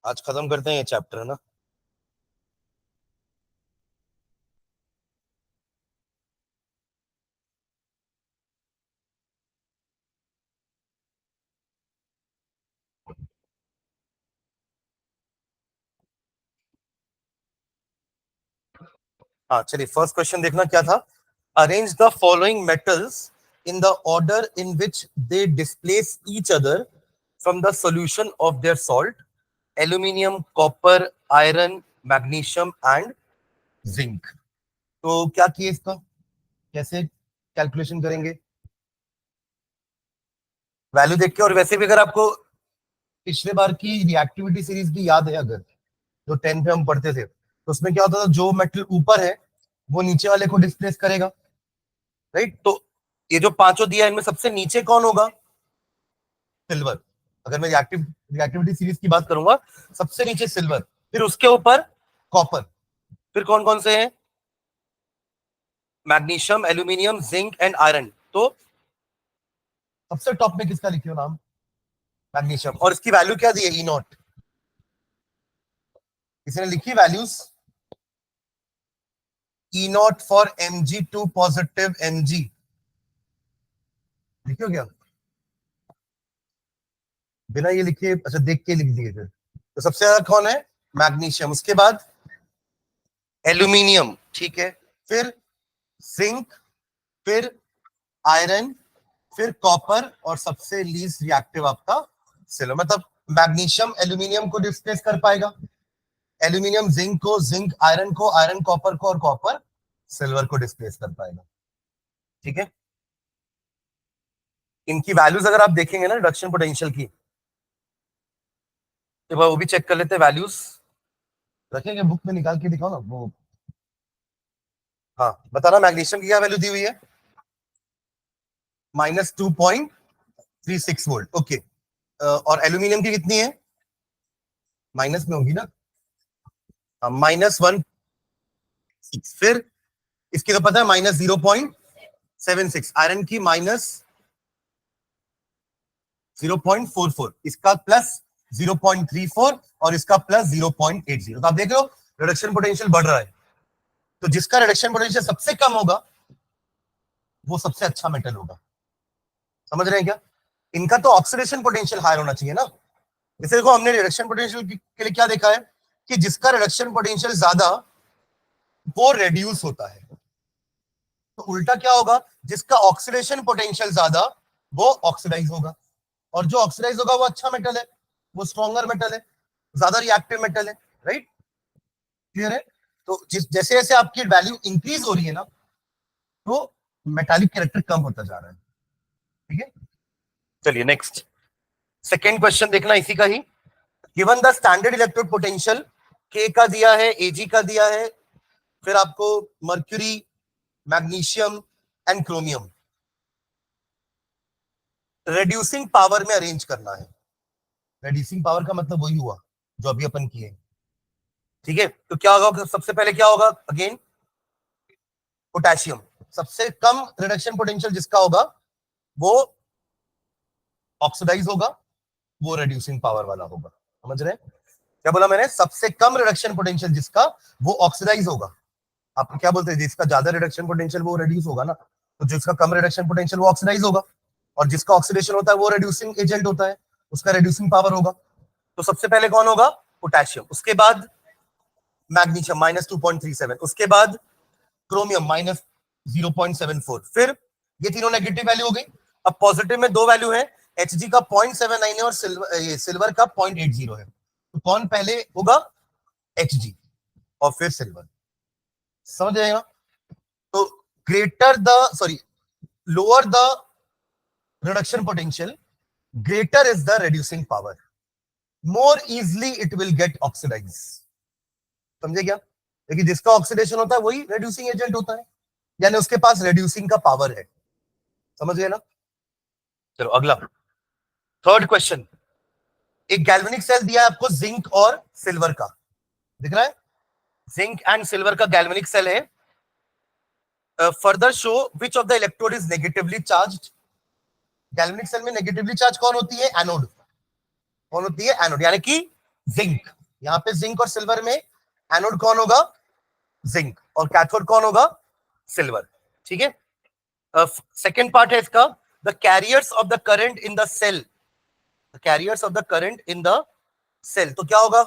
आज खत्म करते हैं ये चैप्टर, है ना। हाँ चलिए, फर्स्ट क्वेश्चन देखना क्या था। Arrange the following metals in the order in which they displace each other from the solution of their salt. Aluminium, copper, iron, magnesium and zinc. तो क्या किए इसका, कैसे कैलकुलेशन करेंगे? वैल्यू देख के। और वैसे भी अगर आपको पिछले बार की रिएक्टिविटी सीरीज भी याद है, अगर जो 10 पे हम पढ़ते थे, तो उसमें क्या होता था, जो मेटल ऊपर है वो नीचे वाले को डिस्प्लेस करेगा, राइट। तो ये जो पांचों दिया है, इनमें सबसे नीचे कौन होगा? सिल्वर। अगर मैं रिएक्टिविटी सीरीज की बात करूंगा, सबसे नीचे सिल्वर, फिर उसके ऊपर कॉपर, फिर कौन कौन से हैं? Magnesium, aluminium, zinc and iron. तो सबसे टॉप में किसका लिखियो नाम? मैग्नीशियम। और इसकी वैल्यू क्या दी है? E not. किसी ने लिखी values? E not for Mg2 positive Mg लिखियो क्या? बिना ये लिखे, अच्छा देख के लिख दिए फिर। तो सबसे ज्यादा कौन है? मैग्नीशियम। उसके बाद एल्यूमिनियम, ठीक है, फिर जिंक, फिर आयरन, फिर कॉपर, और सबसे लीस्ट रिएक्टिव आपका सिल्वर। मतलब मैग्नीशियम एल्यूमिनियम को डिस्प्लेस कर पाएगा, एल्यूमिनियम जिंक को, जिंक आयरन को, आयरन कॉपर को, और कॉपर सिल्वर को डिस्प्लेस कर पाएगा। ठीक है। इनकी वैल्यूज अगर आप देखेंगे ना रिडक्शन पोटेंशियल की, तो वो भी चेक कर लेते हैं वैल्यूज। रखेंगे बुक में, निकाल के दिखाओ ना वो। हाँ बताना, मैग्नीशियम की क्या वैल्यू दी हुई है? -2.36 वोल्ट। ओके। और एल्यूमिनियम की कितनी है? माइनस में होगी ना, -1.6। फिर इसकी तो पता है, -0.76। आयरन की -0.44। इसका +0.34, और इसका +0.80। तो आप देख लो रिडक्शन पोटेंशियल बढ़ रहा है। तो जिसका रिडक्शन पोटेंशियल सबसे कम होगा वो सबसे अच्छा मेटल होगा। समझ रहे हैं क्या? इनका तो ऑक्सीडेशन पोटेंशियल हायर होना चाहिए ना। जैसे देखो, हमने रिडक्शन पोटेंशियल के लिए क्या देखा है, कि जिसका रिडक्शन पोटेंशियल ज्यादा वो रेड्यूस होता है। तो उल्टा क्या होगा, जिसका ऑक्सीडेशन पोटेंशियल ज्यादा वो ऑक्सीडाइज होगा। और जो ऑक्सीडाइज होगा वो अच्छा मेटल है, वो स्ट्रॉन्गर मेटल है, ज्यादा रिएक्टिव मेटल है, राइट। क्लियर है? तो जैसे जैसे आपकी वैल्यू इंक्रीज हो रही है ना, तो मेटालिक कैरेक्टर कम होता जा रहा है। ठीक है। चलिए नेक्स्ट, सेकेंड क्वेश्चन देखना इसी का ही। Given the standard electrode potential, के का दिया है, एजी का दिया है, फिर आपको mercury, magnesium and chromium reducing power में अरेंज करना है। रेड्यूसिंग पावर का मतलब वही हुआ जो अभी अपन किए। ठीक है। तो क्या होगा, सबसे पहले क्या होगा? Again potassium. सबसे कम रिडक्शन पोटेंशियल जिसका होगा वो ऑक्सीडाइज होगा, वो रेड्यूसिंग पावर वाला होगा। समझ रहे हैं क्या बोला मैंने? सबसे कम रिडक्शन पोटेंशियल जिसका, वो ऑक्सीडाइज होगा। आप क्या बोलते हैं, जिसका ज्यादा रिडक्शन पोटेंशियल वो रेड्यूस होगा ना, तो जिसका कम रिडक्शन पोटेंशियल वो ऑक्सीडाइज होगा। और जिसका ऑक्सीडेशन होता है वो रेड्यूसिंग एजेंट होता है, उसका रेड्यूसिंग पावर होगा। तो सबसे पहले कौन होगा? पोटेशियम। उसके बाद मैग्नीशियम -2.37, उसके बाद क्रोमियम -0.74। फिर ये तीनों नेगेटिव वैल्यू हो गई। अब पॉजिटिव में दो वैल्यू है, Hg का 0.79 है, और सिल्वर का 0.80 है। तो कौन पहले होगा? Hg, और फिर सिल्वर। समझ जाएगा? तो greater the, sorry, lower the reduction potential, greater is the reducing power, more easily it will get oxidized। समझे क्या? लेकिन जिसका ऑक्सीडेशन होता है वही रेड्यूसिंग एजेंट होता है, यानी उसके पास रेड्यूसिंग का पावर है। समझ गए ना? चलो अगला, थर्ड क्वेश्चन। एक गैल्वेनिक सेल दिया है आपको, जिंक और सिल्वर का, दिख रहा है? जिंक एंड सिल्वर का गैल्वेनिक सेल है। Further show which of the electrode is negatively charged. Galvanic cell में नेगेटिवली चार्ज कौन होती है? एनोड। कौन होती है? एनोड। यानी कि जिंक, यहाँ पे जिंक और सिल्वर में एनोड कौन होगा, जिंक, और कैथोड कौन होगा, सिल्वर। ठीक है, सेकेंड पार्ट है इसका, the carriers of the current in the cell, carriers of the current in the cell, तो क्या होगा,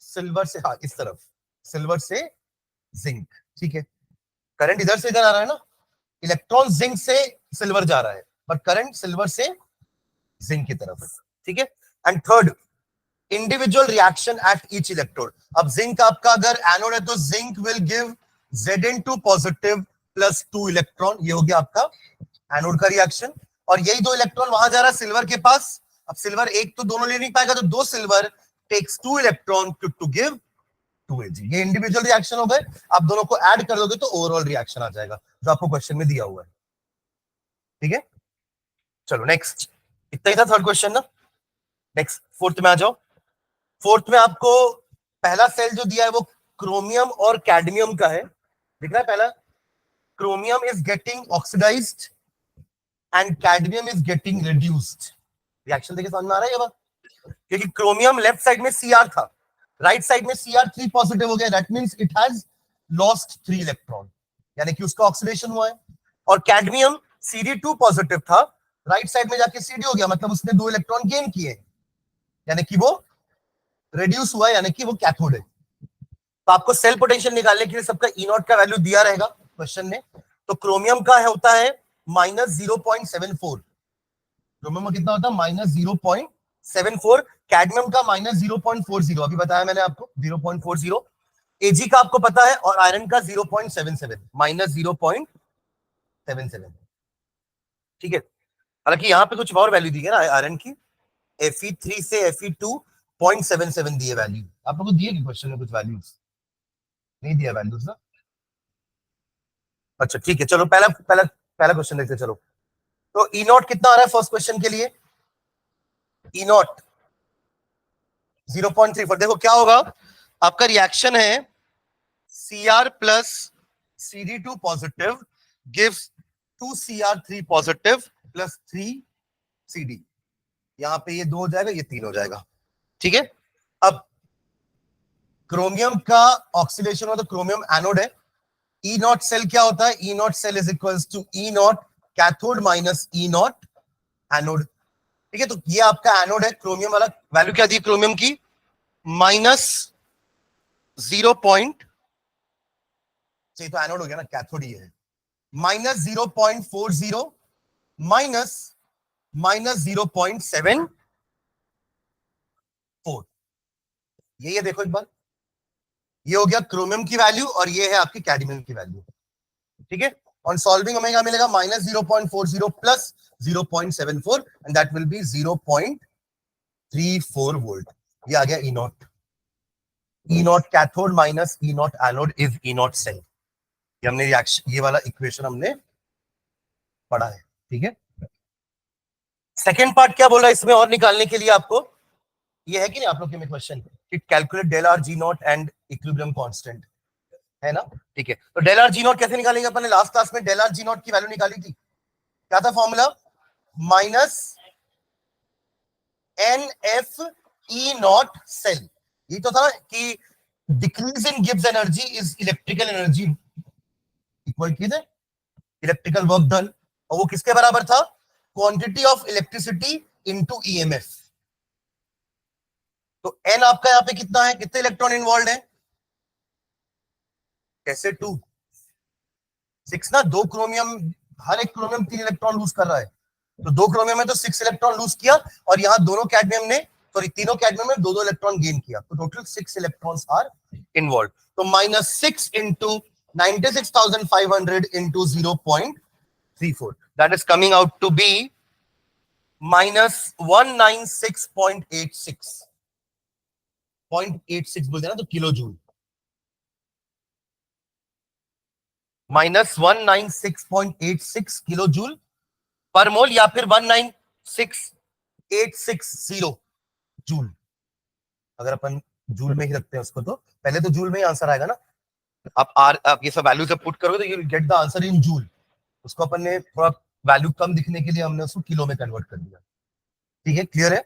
सिल्वर से, हाँ इस तरफ, सिल्वर से जिंक। ठीक है, करंट इधर से इधर आ रहा है ना, इलेक्ट्रॉन जिंक से सिल्वर जा रहा है, पर करंट सिल्वर से जिंक की तरफ। ठीक है, and third, individual reaction at each electrode. अब जिंक आपका अगर एनोड है तो zinc will give Zn2 positive plus 2 electron, ये हो गया आपका एनोड का रिएक्शन, और यही 2 इलेक्ट्रॉन वहां जा रहा है सिल्वर के पास। अब सिल्वर एक तो दोनों ले नहीं पाएगा, तो 2 silver takes 2 electron to give 2 Ag। ये इंडिविजुअल रिएक्शन हो गए, आप दोनों को ऐड कर दोगे तो ओवरऑल रिएक्शन आ जाएगा, जो आपको क्वेश्चन में दिया हुआ है। ठीक है, चलो नेक्स्ट, इतना ही था थर्ड क्वेश्चन ना। नेक्स्ट फोर्थ में आ जाओ। फोर्थ में आपको पहला सेल जो दिया है वो क्रोमियम और कैडमियम का है, दिख रहा है पहला, chromium is getting oxidised and cadmium is getting reduced. Reaction देखिए समझ में आ रहा है ये बात, क्योंकि क्रोमियम लेफ्ट साइड में Cr था, राइट साइड में Cr3 पॉजिटिव हो गया, that means it has lost 3 electron, यानी कि उसका ऑक्सीडेशन हुआ है। और कैडमियम Cd2 पॉजिटिव था, राइट साइड में जाके Cd हो गया, मतलब उसने 2 इलेक्ट्रॉन गेन किए, यानी कि वो रिड्यूस हुआ, यानी कि वो कैथोड है। तो आपको सेल पोटेंशियल निकालने के लिए सबका ई नॉट का वैल्यू दिया रहेगा क्वेश्चन में। तो क्रोमियम का है होता है -0.74, क्रोमियम का कितना होता है -0.74, कैडमियम का -0.40, अभी बताया मैंने आपको 0.40, एजी का आपको पता है, और आयरन का 0.77, -0.77। ठीक है, हालांकि यहाँ पे कुछ और वैल्यू दी है ना आयरन की, Fe3 से Fe2.77 दिए वैल्यू, आप लोगों को दिए कि क्वेश्चन में कुछ वैल्यूज नहीं दिया, वैल्यूज ना। अच्छा ठीक है, चलो पहला पहला पहला क्वेश्चन देखते चलो। तो ई नॉट कितना आ रहा है फर्स्ट क्वेश्चन के लिए, ई नॉट 0.34। देखो क्या होगा, आपका रिएक्शन है Cr plus Cd2 positive gives 2Cr3 positive plus 3Cd, यहां पे ये 2 हो जाएगा, ये 3 हो जाएगा। ठीक है, अब क्रोमियम का ऑक्सीडेशन हो तो क्रोमियम एनोड है, ई नॉट सेल क्या होता है, E naught cell is equals to E naught cathode minus E naught anode. ठीक है, तो ये आपका एनोड है, क्रोमियम वाला वैल्यू क्या दी क्रोमियम की, -0. तो एनोड हो गया ना, कैथोड ये है, -0.40 -0.74, ये देखो एक बार, ये हो गया क्रोमियम की वैल्यू और ये है आपकी कैडमियम की वैल्यू। ठीक है, ऑन सॉल्विंग हमें क्या मिलेगा, -0.40 plus 0.74 and that will be 0.34 volt. ये आ गया E naught, E naught cathode minus E naught anode is E naught cell. ये हमने रिएक्शन, ये वाला इक्वेशन हमने पढ़ा है। ठीक है, सेकेंड पार्ट क्या बोला इसमें और निकालने के लिए आपको, ये है कि नहीं आप लोग के में question, it calculate del R G naught and equilibrium constant, है ना। ठीक है, तो डेल आर जी नॉट कैसे निकालेंगे, अपन ने लास्ट क्लास में डेल आर जी नॉट की वैल्यू निकाली थी, क्या था फॉर्मूला, -NF E0 सेल। ये तो था कि डिक्रीज इन गिव्स energy is electrical energy equal to electrical work done, और वो किसके बराबर था, quantity of electricity into EMF. तो एन आपका यहाँ पे कितना है, कितने इलेक्ट्रॉन इन्वॉल्व है, कैसे 2 6 ना, 2 क्रोमियम, हर एक क्रोमियम 3 इलेक्ट्रॉन लूज कर रहा है, तो 2 क्रोमियम में तो 6 इलेक्ट्रॉन लूज किया, और यहाँ दोनों कैडमियम ने, सॉरी तीनों कैडमियम में 2-2 इलेक्ट्रॉन गेन किया, तो टोटल 6 इलेक्ट्रॉन्स आर इन्वॉल्व। तो -6 into 96,500 into 0.34, that is coming out to be -196.86 बोल देना तो किलो जूल, -196.86 किलो जूल पर मोल, या फिर 196,860 जूल। अगर अपन जूल में ही रखते हैं उसको, तो पहले तो जूल में ही आंसर आएगा ना, आप ये सब वैल्यू से पुट करोगे तो you will get the answer in joule. उसको अपन ने थोड़ा वैल्यू कम दिखने के लिए हमने उसको किलो में कन्वर्ट कर दिया। ठीक है, क्लियर है,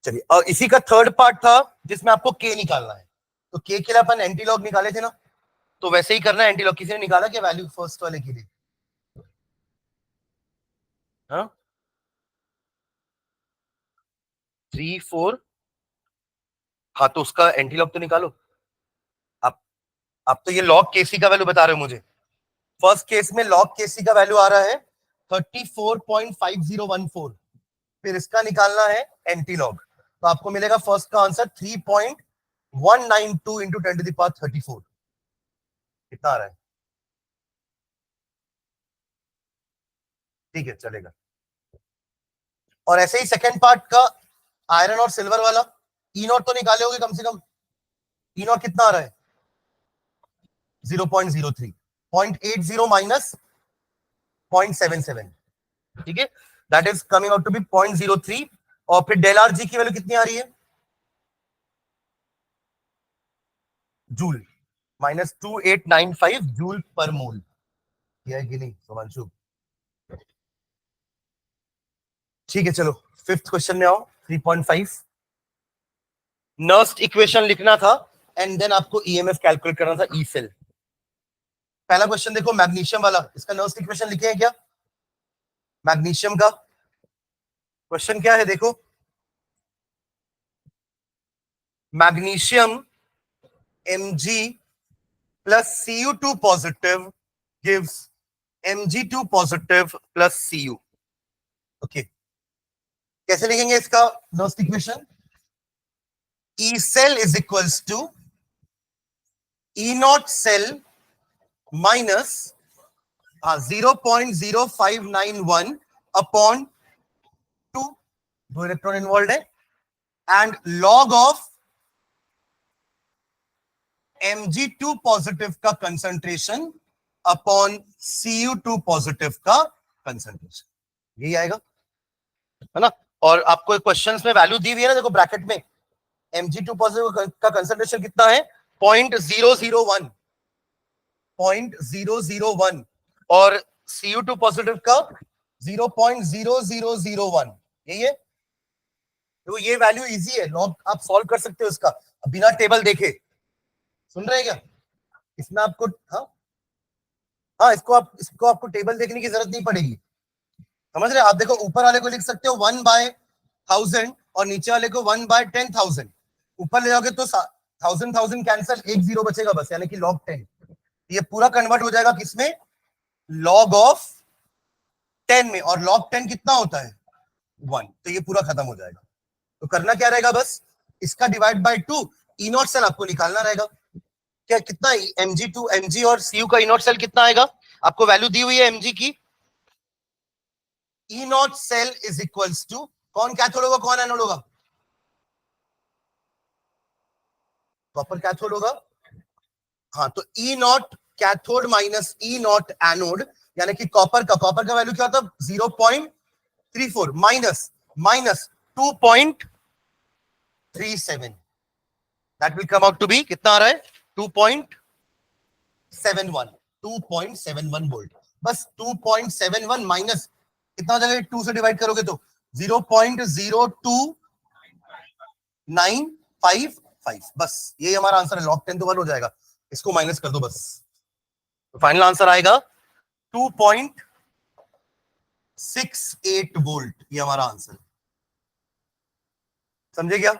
चलिए, और इसी का थर्ड पार्ट था जिसमें आपको के निकालना है। तो के के लिए अपन एंटी लॉग निकाले थे ना, तो वैसे ही करना है। एंटी लॉग किसी ने निकाला क्या वैल्यू फर्स्ट वाले के लिए? हाँ, 3 4। हाँ, तो उसका एंटी लॉग तो निकालो आप। आप तो ये लॉग केसी का वैल्यू बता रहे हो मुझे। फर्स्ट केस में लॉग केसी का वैल्यू आ रहा है 34.5014। फिर इसका निकालना है एंटी लॉग, तो आपको मिलेगा फर्स्ट का आंसर 3.192 इंटू 10⁻34। कितना आ रहा है? ठीक है, चलेगा। और ऐसे ही सेकेंड पार्ट का आयरन और सिल्वर वाला ई नॉट तो निकाले होगे कम से कम। ई नॉट कितना आ रहा है? 0.03, 0.80 माइनस 0.77। ठीक है, that is coming out to be 0.03। और फिर डेल आर जी की वैल्यू कितनी आ रही है? जूल, -2895 जूल पर मोल। किया है कि नहीं सुमांशु? ठीक है, चलो फिफ्थ क्वेश्चन में आओ। 3.5 नर्स्ट इक्वेशन लिखना था एंड देन आपको ईएमएफ कैलकुलेट करना था ई सेल। पहला क्वेश्चन देखो, मैग्नीशियम वाला, इसका नर्स्ट इक्वेशन लिखे हैं क्या? मैग्नीशियम का क्वेश्चन क्या है देखो, magnesium Mg plus Cu2 positive gives Mg2 positive plus Cu। Okay, कैसे लिखेंगे इसका Nernst equation? E cell is equals to E naught cell minus 0.0591 upon 2, 2 electron involve है, and log of Mg2 positive का concentration upon Cu2 positive का concentration. यही आएगा, है ना। और आपको क्वेश्चंस में वैल्यू दी हुई है ना, देखो ब्रैकेट में Mg2 पॉजिटिव का कंसंट्रेशन कितना है? 0.001, 0.001, और Cu2 पॉजिटिव का 0.0001। यही है, तो ये वैल्यू इजी है, लॉग आप सॉल्व कर सकते हो इसका बिना टेबल देखे। सुन रहे हैं क्या? इसमें आपको, हाँ हाँ, इसको आपको टेबल देखने की जरूरत नहीं पड़ेगी, समझ रहे? आप देखो ऊपर वाले को लिख सकते हो 1/1000 और नीचे वाले को 1/10,000। ऊपर ले जाओगे तो 1000 कैंसिल, 1 0 बचेगा बस, यानी कि log 10। ये पूरा कन्वर्ट हो जाएगा किसमें? log ऑफ 10 में। और log 10 कितना होता है? 1। तो ये पूरा खत्म हो जाएगा। तो करना क्या रहेगा, बस इसका divide by 2, E naught cell आपको निकालना रहेगा। क्या कितना Mg2 Mg और Cu का ई नॉट सेल कितना आएगा? आपको वैल्यू दी हुई है Mg की। E naught cell is equals to, कौन कैथोड होगा कौन एनोड होगा? कॉपर कैथोड होगा। हाँ, तो E naught cathode minus E naught anode, यानी कि कॉपर का वैल्यू क्या होता है? 0.34 minus 2.37। That will come out to be, कितना आ रहा है? 2.71 वोल्ट। बस 2.71 माइनस कितना हो जाएगा? 2 से डिवाइड करोगे तो 0.02955। बस ये हमारा आंसर है। लॉग 10 तो 1 हो जाएगा, इसको माइनस कर दो बस, तो फाइनल आंसर आएगा 2.68 वोल्ट। ये हमारा आंसर, समझे क्या?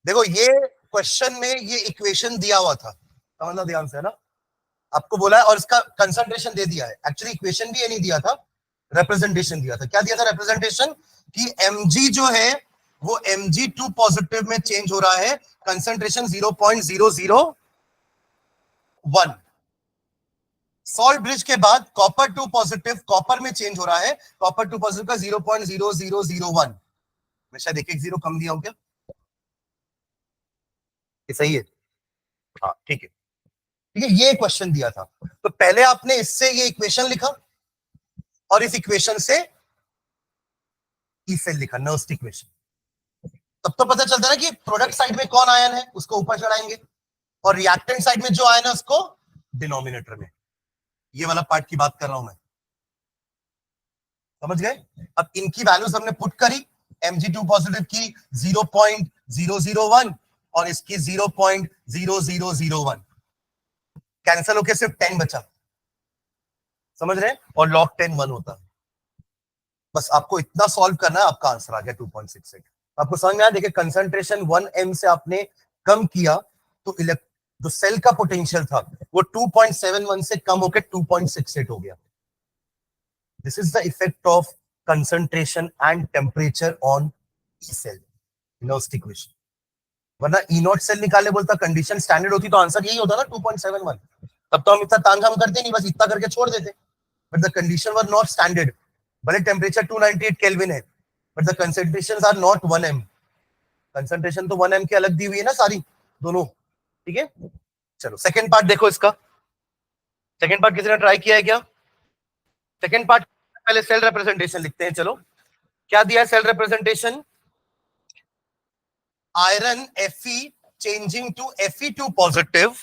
देखो ये क्वेश्चन में ये इक्वेशन दिया हुआ था, समझना ध्यान से, है ना। आपको बोला है और इसका कंसंट्रेशन दे दिया है। एक्चुअली इक्वेशन भी ये नहीं दिया था, रिप्रेजेंटेशन दिया था। क्या दिया था रिप्रेजेंटेशन? कि Mg जो है वो Mg2 पॉजिटिव में चेंज हो रहा है, कंसंट्रेशन 0.001। सॉल्ट ब्रिज के बाद कॉपर 2 पॉजिटिव कॉपर में चेंज हो रहा है, कॉपर 2 पॉजिटिव का 0.0001। मैं शायद एक जीरो कम दिया हूं क्या? ये सही है? हाँ, ठीक है, ठीक है। ये क्वेश्चन दिया था, तो पहले आपने इससे ये इक्वेशन लिखा और इस इक्वेशन से ई सेल लिखा, नर्स्ट इक्वेशन। तब तो पता चलता है ना कि प्रोडक्ट साइड में कौन आयन है उसको ऊपर चढ़ाएंगे, और रिएक्टेंट साइड में जो आयन है उसको डिनोमिनेटर में। ये वाला पार्ट की बात कर रहा हूं मैं, समझ गए? अब इनकी वैल्यूज हमने पुट करी, Mg2 पॉजिटिव की 0.001 और इसकी 0.0001, कैंसिल होके सिर्फ 10 बचा, समझ रहे हैं, और log 10 1 होता है। बस आपको इतना सॉल्व करना है, आपका आंसर आ गया 2.68। आपको समझ में आया? देखिए कंसंट्रेशन 1m से आपने कम किया तो जो सेल का पोटेंशियल था वो 2.71 से कम होकर 2.68 हो गया। This is the effect of concentration and temperature on cell Nernst equation. वरना ई नॉट सेल निकालने बोलता, कंडीशन स्टैंडर्ड होती तो आंसर यही होता ना 2.71। तब तो हम इतना तामझाम करते नहीं, बस इतना करके छोड़ देते। But the condition were not standard. भले टेम्परेचर 298 केल्विन है but the concentrations are not 1m। Concentration तो 1m की अलग दी हुई है ना सारी दोनों, ठीक है। चलो सेकंड पार्ट देखो इसका। सेकंड पार्ट किसी ने ट्राई किया है क्या? सेकंड पार्ट पहले सेल रिप्रेजेंटेशन लिखते हैं। चलो क्या दिया है cell representation? Iron Fe changing to Fe2 positive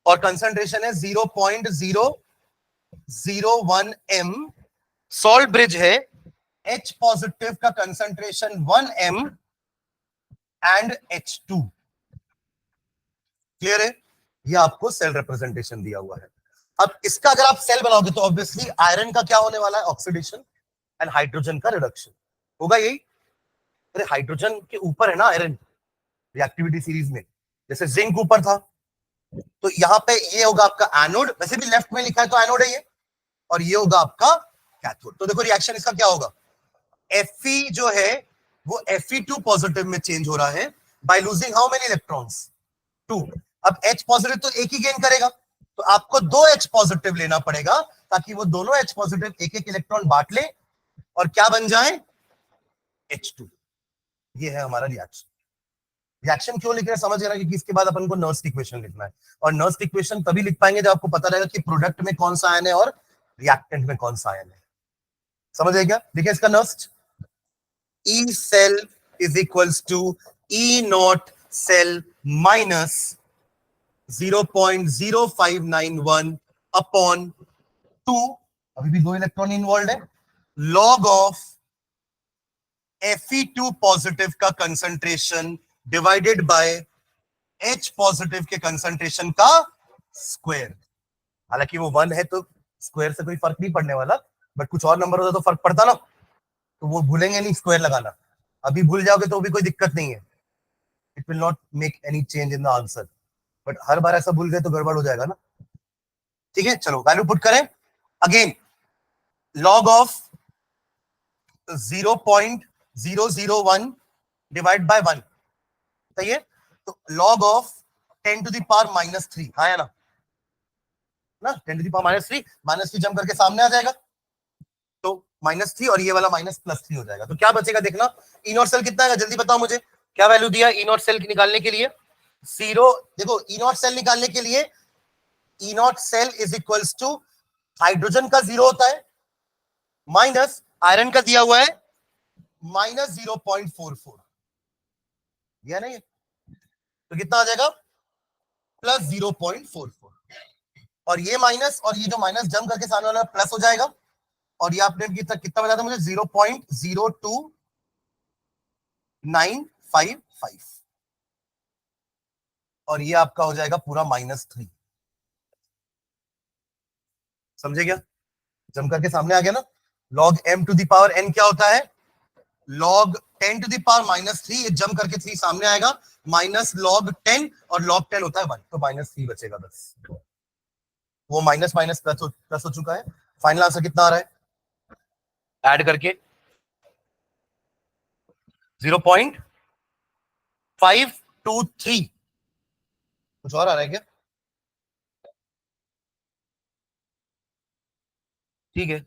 और कंसंट्रेशन है 0.001 m। सॉल्ट ब्रिज है, H पॉजिटिव का concentration 1m and H2। Clear है? ये आपको सेल रिप्रेजेंटेशन दिया हुआ है। अब इसका अगर आप सेल बनाओगे तो ऑब्वियसली आयरन का क्या होने वाला है? ऑक्सीडेशन एंड हाइड्रोजन का रिडक्शन होगा। यही अरे हाइड्रोजन के ऊपर है ना आयरन रिएक्टिविटी सीरीज में, जैसे जिंक ऊपर था, तो यहाँ पे ये होगा आपका एनोड। वैसे भी लेफ्ट में लिखा है तो एनोड है ये, और ये होगा आपका कैथोड। तो देखो रिएक्शन इसका क्या होगा? Fe जो है वो Fe2 पॉजिटिव में चेंज हो रहा है by losing how many electrons? 2। अब H पॉजिटिव तो एक ही गेन करेगा, तो आपको 2 H पॉजिटिव लेना पड़ेगा ताकि वो दोनों H पॉजिटिव एक एक इलेक्ट्रॉन बांट ले और क्या बन जाए? H2। ये है हमारा रिएक्शन। रिएक्शन क्यों लिख रहे हैं समझ गए ना, क्योंकि इसके बाद अपन को नर्स्ट इक्वेशन लिखना है, और नर्स्ट इक्वेशन तभी लिख पाएंगे जब आपको पता रहेगा कि प्रोडक्ट में कौन सा आयन है और रिएक्टेंट में कौन सा आयन है। समझ गए क्या? देखिए इसका Nernst, E cell is equals to E naught cell minus 0.0591 upon 2, अभी भी 2 इलेक्ट्रॉन इन्वॉल्व है, लॉग ऑफ Fe2 पॉजिटिव का concentration divided by H positive के कंसंट्रेशन का स्क्वायर। हालांकि वो 1 है तो स्क्वायर से कोई फर्क नहीं पड़ने वाला, बट कुछ और नंबर होता तो फर्क पड़ता ना, तो वो भूलेंगे नहीं स्क्वायर लगाना। अभी भूल जाओगे तो भी कोई दिक्कत नहीं है, it will not make any change in the answer, but हर बार ऐसा भूल गए तो गड़बड़ हो जाएगा ना। ठीक है, चलो वैल्यू पुट करें again, log of 0.001 divide by 1, सही है। तो log of 10 to the power -3, हाँ या ना? 10 टू द पावर -3 जम करके सामने आ जाएगा, तो -3 और ये वाला -+3 हो जाएगा। तो क्या बचेगा देखना, ई नॉट सेल कितना है जल्दी बताओ मुझे, क्या वैल्यू दिया ई नॉट सेल निकालने के लिए? 0। देखो ई नॉट सेल निकालने के लिए E naught cell is equals to hydrogen का 0 होता है माइनस आयरन का दिया हुआ है -0.44, दिया नहीं है, तो कितना आ जाएगा? +0.44, और ये माइनस और ये जो माइनस जम करके सामने वाला प्लस हो जाएगा, और ये आपने कितना बताया था मुझे? 0.02955, और ये आपका हो जाएगा पूरा -3। समझे क्या? जम करके सामने आ गया ना। log m to the power n क्या होता है? log 10 टू द पावर -3, ये जम करके 3 सामने आएगा, माइनस log 10, और log 10 होता है 1, तो -3 बचेगा बस। वो माइनस माइनस प्लस हो चुका है। फाइनल आंसर कितना आ रहा है ऐड करके? 0.523। कुछ और आ रहा है क्या? ठीक है,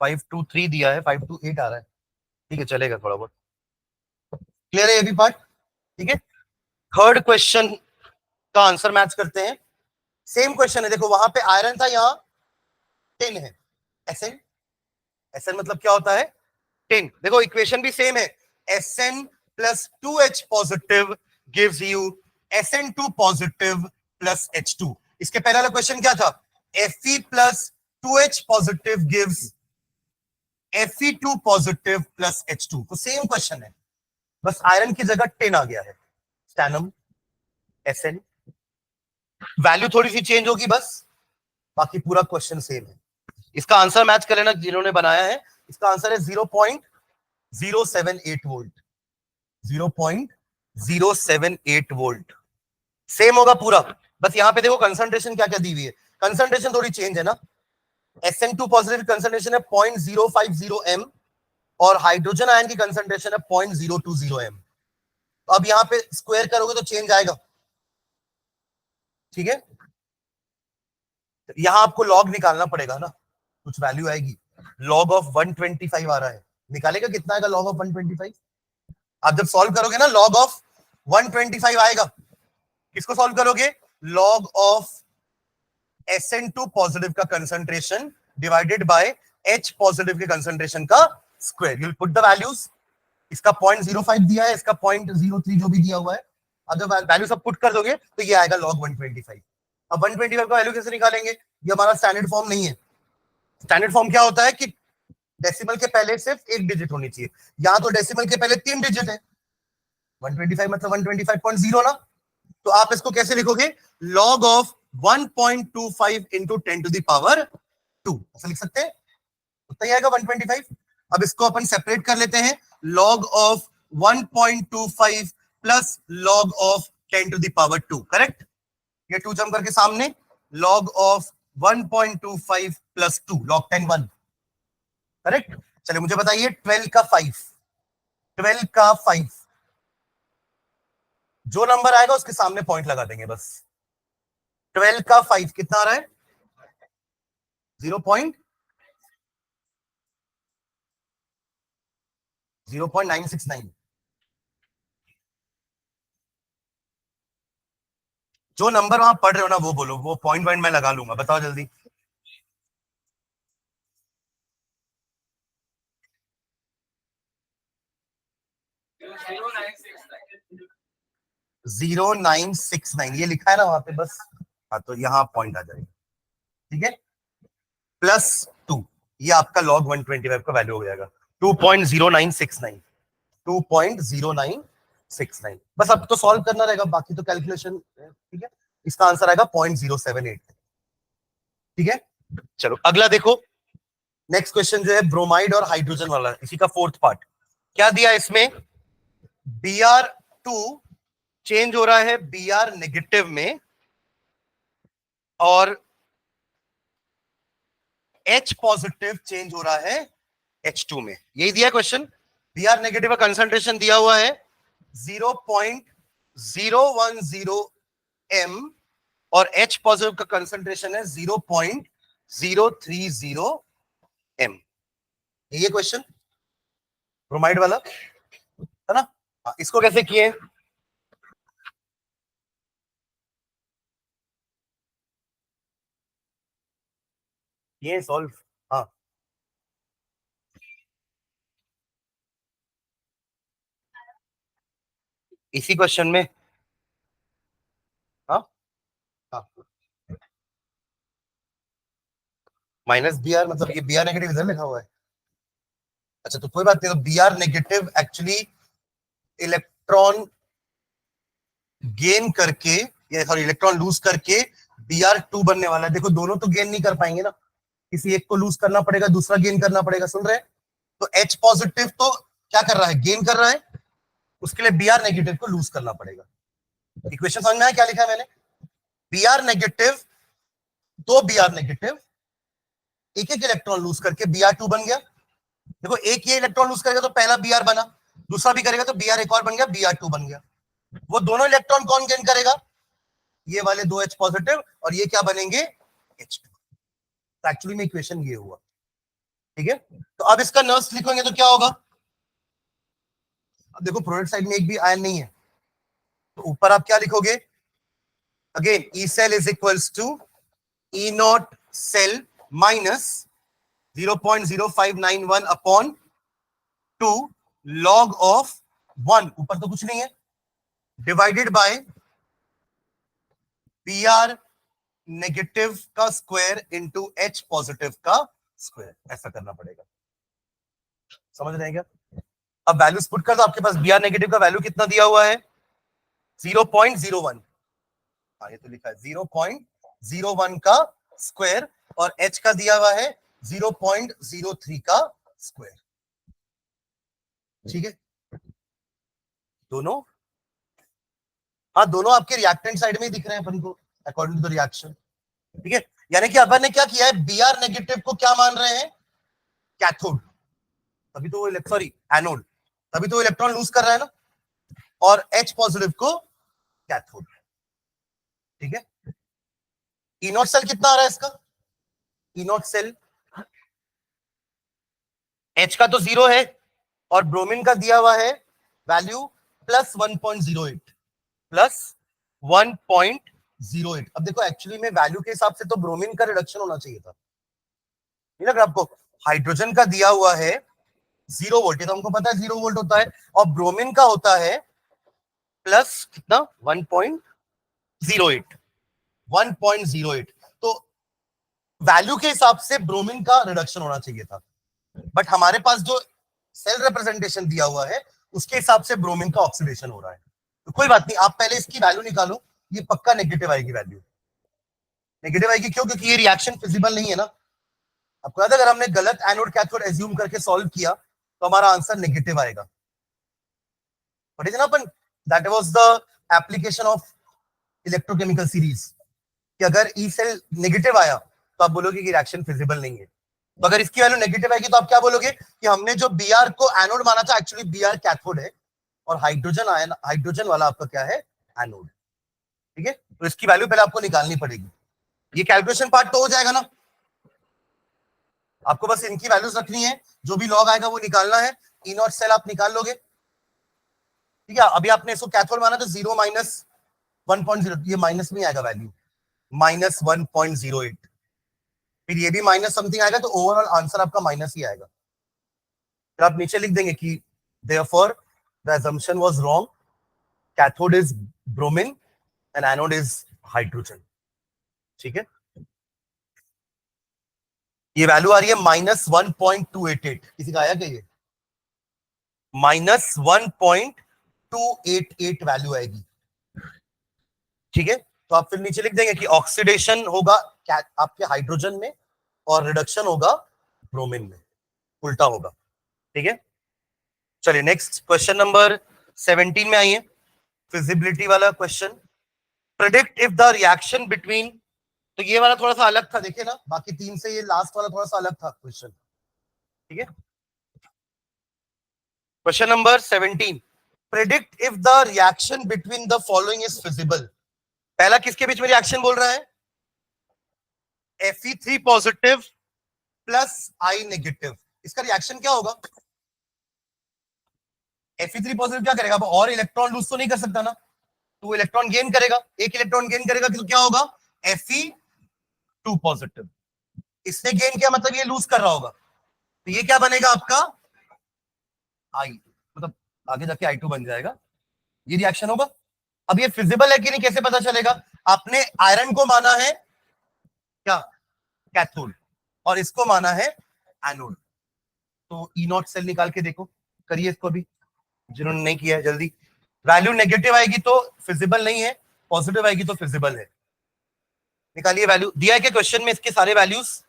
523 दिया है, 528 आ रहा है, ठीक है चलेगा थोड़ा बहुत। क्लियर है ये भी पार्ट? ठीक है, थर्ड क्वेश्चन का आंसर मैच करते हैं। सेम क्वेश्चन है, देखो वहां पे आयरन था, यहाँ टिन है, एसएन। एसएन मतलब क्या होता है? टिन। देखो इक्वेशन भी सेम है, Sn plus 2H positive gives you Sn2 positive plus H2। इसके पहले वाला क्वेश्चन क्या था? Fe plus 2H positive gives Fe2 positive plus H2, तो सेम क्वेश्चन है, बस आयरन की जगह टिन आ गया है, स्टैनम Sn, वैल्यू थोड़ी सी चेंज होगी बस, बाकी पूरा क्वेश्चन सेम है। इसका आंसर मैच कर लेना जिन्होंने बनाया है, इसका आंसर है 0.078 वोल्ट, 0.078 वोल्ट, सेम होगा पूरा। बस यहां पे देखो कंसंट्रेशन क्या क्या दी हुई है, कंसंट्रेशन थोड़ी चेंज है ना, SN2 पॉजिटिव कंसंट्रेशन है 0.050 m और हाइड्रोजन आयन की कंसंट्रेशन है 0.020 m। अब यहां पे स्क्वायर करोगे तो चेंज आएगा, ठीक है, यहां आपको लॉग निकालना पड़ेगा ना, कुछ वैल्यू आएगी, लॉग ऑफ 125 आ रहा है, निकालेगा कितना आएगा लॉग ऑफ 125, आप जब सॉल्व करोगे ना लॉग ऑफ 125 आएगा, किसको सॉल्व करोगे, लॉग ऑफ SN2 पॉजिटिव का concentration divided by H positive के कंसंट्रेशन का square, you put the values, इसका 0.05 दिया है, इसका 0.03 जो भी दिया हुआ है, अब जब वैल्यू सब पुट कर दोगे तो ये आएगा log 125। अब 125 का वैल्यू कैसे निकालेंगे, ये हमारा स्टैंडर्ड फॉर्म नहीं है, स्टैंडर्ड फॉर्म क्या होता है कि डेसिमल के पहले सिर्फ एक डिजिट होनी चाहिए, यहां तो डेसिमल के पहले 3 डिजिट है, 125 मतलब 125.0 ना, तो आप इसको कैसे लिखोगे, log of 1.25 into 10 to the power 2, ऐसा लिख सकते हैं, उतना ही आएगा 125। अब इसको अपन सेपरेट कर लेते हैं, log of 1.25 plus log of 10 to the power 2, correct, ये 2 जम करके सामने, log of 1.25 plus 2 log 10 1, correct. चलिए मुझे बताइए 12 का 5, 12 का 5, जो नंबर आएगा उसके सामने पॉइंट लगा देंगे बस, 12 का 5 कितना आ रहा है, 0.969, जो नंबर वहां पढ़ रहे हो ना वो बोलो, वो पॉइंट पॉइंट मैं लगा लूंगा, बताओ जल्दी। 0969 ये लिखा है ना वहां पे बस, हाँ तो यहाँ पॉइंट आ जाएगा, ठीक है, प्लस 2, ये आपका log 125 का वैल्यू हो जाएगा 2.0969, 2.0969, बस अब तो सॉल्व करना रहेगा, बाकी तो कैलकुलेशन, ठीक है, इसका आंसर आएगा 0.078, ठीक है। चलो अगला देखो, नेक्स्ट क्वेश्चन जो है ब्रोमाइड और हाइड्रोजन वाला, इसी का फोर्थ पार्ट, क्या दिया इसमें, Br2 चेंज हो रहा है Br नेगेटिव में और H पॉजिटिव चेंज हो रहा है H2 में, यही दिया क्वेश्चन, Br नेगेटिव का कंसंट्रेशन दिया हुआ है 0.010 m और H पॉजिटिव का कंसंट्रेशन है 0.030 m, ये क्वेश्चन ब्रोमाइड वाला है ना, इसको कैसे किए, ये सॉल्व, हाँ इसी क्वेश्चन में, हाँ हाँ, -Br मतलब ये Br नेगेटिव इधर लिखा हुआ है, अच्छा तो कोई बात नहीं, तो Br negative actually electron gain करके, या सॉरी इलेक्ट्रॉन लूज करके Br2 बनने वाला है, देखो दोनों तो गेन नहीं कर पाएंगे ना, किसी एक को लूज करना पड़ेगा, दूसरा गेन करना पड़ेगा, सुन रहे हैं, तो H पॉजिटिव तो क्या कर रहा है, गेन कर रहा है, उसके लिए Br नेगेटिव को लूज करना पड़ेगा, इक्वेशन समझ में आया क्या लिखा है मैंने, Br नेगेटिव, दो Br नेगेटिव एक एक इलेक्ट्रॉन लूज करके Br2 बन गया, देखो एक ये इलेक्ट्रॉन लूज करेगा तो पहला Br बना, दूसरा भी करेगा तो Br एक और बन गया, Br2 बन गया, वो दोनों इलेक्ट्रॉन कौन गेन करेगा, ये वाले दो H पॉजिटिव और ये क्या बनेंगे H2, तो एक्चुअली में इक्वेशन ये हुआ, ठीक है। तो अब इसका नर्स लिखेंगे तो क्या होगा, अब देखो प्रोडक्ट साइड में एक भी आयन नहीं है, तो ऊपर आप क्या लिखोगे, again E cell is equals to E naught cell minus 0.0591 upon 2 log of 1, ऊपर तो कुछ नहीं है, डिवाइडेड बाय Br नेगेटिव का स्क्वायर इंटू H पॉजिटिव का स्क्वायर, ऐसा करना पड़ेगा, समझ रहे हैं क्या? अब वैल्यूज पुट कर दो, आपके पास बी आर नेगेटिव का वैल्यू कितना दिया हुआ है 0.01, हाँ ये तो लिखा है 0.01 का स्क्वायर, और h का दिया हुआ है 0.03 का स्क्वायर। ठीक है, दोनों, हाँ दोनों आपके रिएक्टेंट साइड में ही दिख रहे हैं अपन को अकॉर्डिंग टू द रिएक्शन। ठीक है, यानी कि अपन ने क्या किया है, बी आर नेगेटिव को क्या मान रहे हैं, कैथोड, तभी तो वो सॉरी एनोड, तभी तो वो इलेक्ट्रॉन लूज कर रहा है ना, और H पॉजिटिव को कैथोड। ठीक है, ई नॉट सेल कितना आ रहा है इसका, ई नॉट सेल H का तो 0 है, और ब्रोमीन का दिया हुआ है वैल्यू प्लस 1.08, प्लस 1.08। अब देखो एक्चुअली में वैल्यू के हिसाब से तो ब्रोमीन का रिडक्शन होना चाहिए था, नहीं लग रहा आपको? हाइड्रोजन का दिया हुआ है 0 वोल्ट, तो हमको पता है 0 वोल्ट होता है, और ब्रोमीन का होता है प्लस कितना 1.08, 1.08। तो वैल्यू के हिसाब से ब्रोमीन का रिडक्शन होना चाहिए था, बट हमारे पास जो सेल रिप्रेजेंटेशन दिया हुआ है उसके हिसाब से ब्रोमीन का ऑक्सीडेशन हो रहा है। तो कोई बात नहीं, आप पहले इसकी वैल्यू निकालो, ये पक्का नेगेटिव आएगी वैल्यू, नेगेटिव आएगी क्यों, क्योंकि ये रिएक्शन फिजिबल नहीं है ना। आपको याद है अगर हमने गलत एनोड कैथोड एज्यूम करके सॉल्व किया तो हमारा आंसर नेगेटिव आएगा, बट इज ना अपन that was the application of electrochemical series, कि अगर ई सेल नेगेटिव आया तो आप बोलोगे कि रिएक्शन फिजिबल नहीं है, तो अगर इसकी वैल्यू नेगेटिव आएगी तो आप क्या बोलोगे कि हमने जो बी आर को एनोड माना था एक्चुअली बी आर कैथोड है, और हाइड्रोजन आयन, हाइड्रोजन वाला आपका क्या है, एनोड। ठीक है, तो इसकी वैल्यू पहले आपको निकालनी पड़ेगी, ये कैलकुलेशन पार्ट तो हो जाएगा ना, आपको बस इनकी वैल्यूज रखनी है, जो भी लॉग आएगा वो निकालना है, ई नॉट सेल आप निकाल लोगे। ठीक है, अभी आपने इसको कैथोड माना तो 0 माइनस 1.0, ये माइनस में आएगा वैल्यू माइनस 1.08, फिर ये भी माइनस समथिंग आएगा, तो ओवरऑल आंसर आपका माइनस ही आएगा। फिर आप नीचे लिख देंगे कि therefore the assumption was wrong, cathode is bromine and anode is hydrogen. ठीक है, ये वैल्यू आ रही है -1.288, किसी का आया क्या ये, -1.288 वैल्यू आएगी। ठीक है, तो आप फिर नीचे लिख देंगे कि ऑक्सीडेशन होगा आपके हाइड्रोजन में और रिडक्शन होगा ब्रोमीन में, उल्टा होगा। ठीक है, चलिए नेक्स्ट क्वेश्चन नंबर 17 में आइए, फिजिबिलिटी वाला question. Predict if the reaction between, तो ये वाला थोड़ा सा अलग था, देखिए ना, बाकी तीन से ये लास्ट वाला थोड़ा सा अलग था क्वेश्चन। ठीक है, question number 17, predict if the reaction between the following is feasible. पहला किसके बीच में रिएक्शन बोल रहा है, Fe3 positive plus I negative, इसका रिएक्शन क्या होगा, Fe3 पॉजिटिव क्या करेगा, अब और इलेक्ट्रॉन लूज तो नहीं कर सकता ना, तो इलेक्ट्रॉन गेन करेगा, एक इलेक्ट्रॉन गेन करेगा तो क्या होगा, Fe2 पॉजिटिव, इसने गेन किया मतलब ये लूज कर रहा होगा, तो ये क्या बनेगा आपका I, मतलब आगे जाके I2 बन जाएगा, ये रिएक्शन होगा। अब ये फिजिबल है कि नहीं कैसे पता चलेगा, आपने आयरन को माना है क्या कैथोड, और इसको माना है एनोड, तो ई नॉट सेल निकाल के देखो, करिए इसको भी, जिन्होंने नहीं किया है जल्दी। वैल्यू नेगेटिव आएगी तो फिजिबल नहीं है, पॉजिटिव आएगी तो फिजिबल है, निकालिए वैल्यू। दिया है क्या क्वेश्चन में इसके सारे वैल्यूज,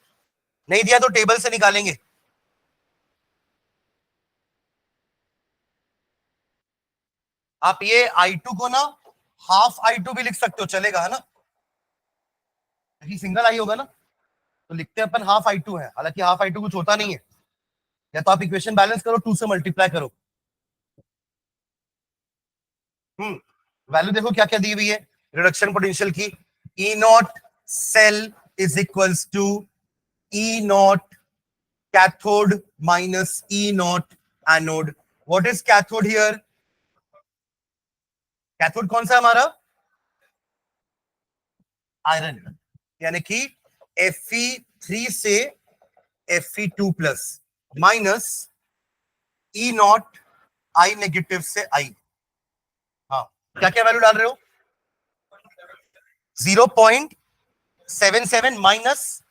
नहीं दिया तो टेबल से निकालेंगे। आप ये I2 को ना हाफ I2 भी लिख सकते हो, चलेगा है ना, क्योंकि सिंगल आई होगा ना, तो लिखते हैं अपन हाफ I2 है, हालांकि हाफ I2 कुछ होता नहीं है, या तो आप इक्वेशन बैलेंस करो, 2 से मल्टीप्लाई करो। वैल्यू देखो क्या क्या दी हुई है रिडक्शन पोटेंशियल की, E naught cell is equals to E naught cathode minus E naught anode. What is cathode here, cathode कौन सा हमारा, आयरन, यानी कि Fe3 से Fe2 plus minus E naught आई नेगेटिव से आई। हाँ, क्या क्या वैल्यू डाल रहे हो, 0.77 माइनस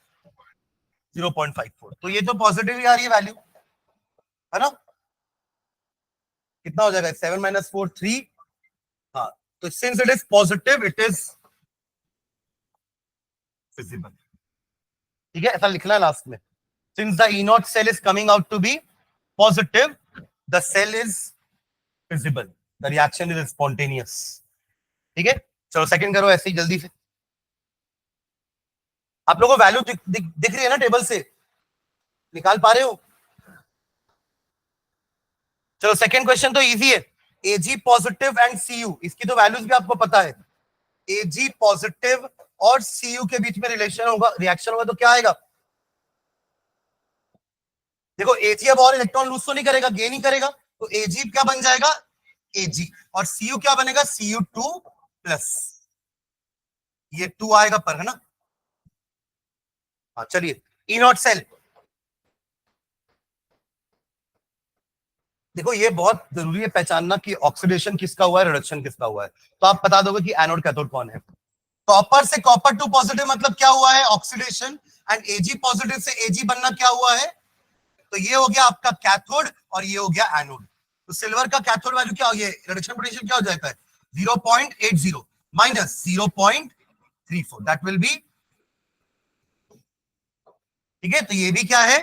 0.54, तो ये तो पॉजिटिव ही आ रही है वैल्यू, है ना, कितना हो जाएगा 7 - 4 3। हाँ, तो since it is positive it is feasible. ठीक है, ऐसा लिखना है लास्ट में। Since the E naught cell is coming out to be positive the cell is feasible, the reaction is spontaneous. ठीक है, चलो सेकंड करो ऐसे ही जल्दी से। आप लोगों को वैल्यू दिख रही है ना टेबल से, निकाल पा रहे हो? चलो सेकंड क्वेश्चन तो इजी है। एजी पॉजिटिव एंड सीयू, इसकी तो वैल्यूज भी आपको पता है। एजी पॉजिटिव और सीयू के बीच में रिलेशन होगा, रिएक्शन होगा, तो क्या आएगा? देखो एजी अब और इलेक्ट्रॉन लूज तो नहीं करेगा, गेन ही करेगा, तो एजी क्या बन जाएगा? एजी। और सीयू क्या बनेगा? Cu2+। ये 2 आएगा पर, है ना? हाँ चलिए, ई नॉट सेल। देखो ये बहुत जरूरी है पहचानना कि ऑक्सीडेशन किसका हुआ है, रिडक्शन किसका हुआ है। तो आप बता दोगे कि एनोड कैथोड कौन है। कॉपर से कॉपर टू पॉजिटिव मतलब क्या हुआ है? ऑक्सीडेशन। एंड एजी पॉजिटिव से एजी बनना क्या हुआ है? तो ये हो गया आपका कैथोड और ये हो गया एनोड। तो सिल्वर का कैथोड वैल्यू क्या हो गया? रिडक्शन पोटेंशियल क्या हो जाता है? 0.80 माइनस 0.34, दैट विल बी। ठीक है, तो ये भी क्या है?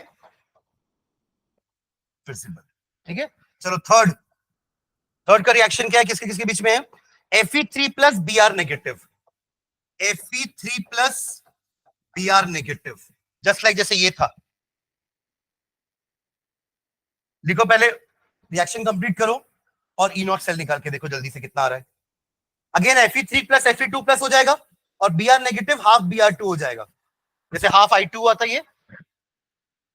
फिजिबल। ठीक है, चलो थर्ड का रिएक्शन क्या है, किसके किसके बीच में है? Fe3+ Br negative, Fe3+ Br negative, just like जैसे ये था। लिखो पहले, रिएक्शन कंप्लीट करो और ई नॉट सेल निकाल के देखो जल्दी से कितना आ रहा है। अगेन Fe3+ Fe2+ हो जाएगा और Br नेगेटिव हाफ Br2 हो जाएगा, जैसे हाफ I2 हुआ था। ये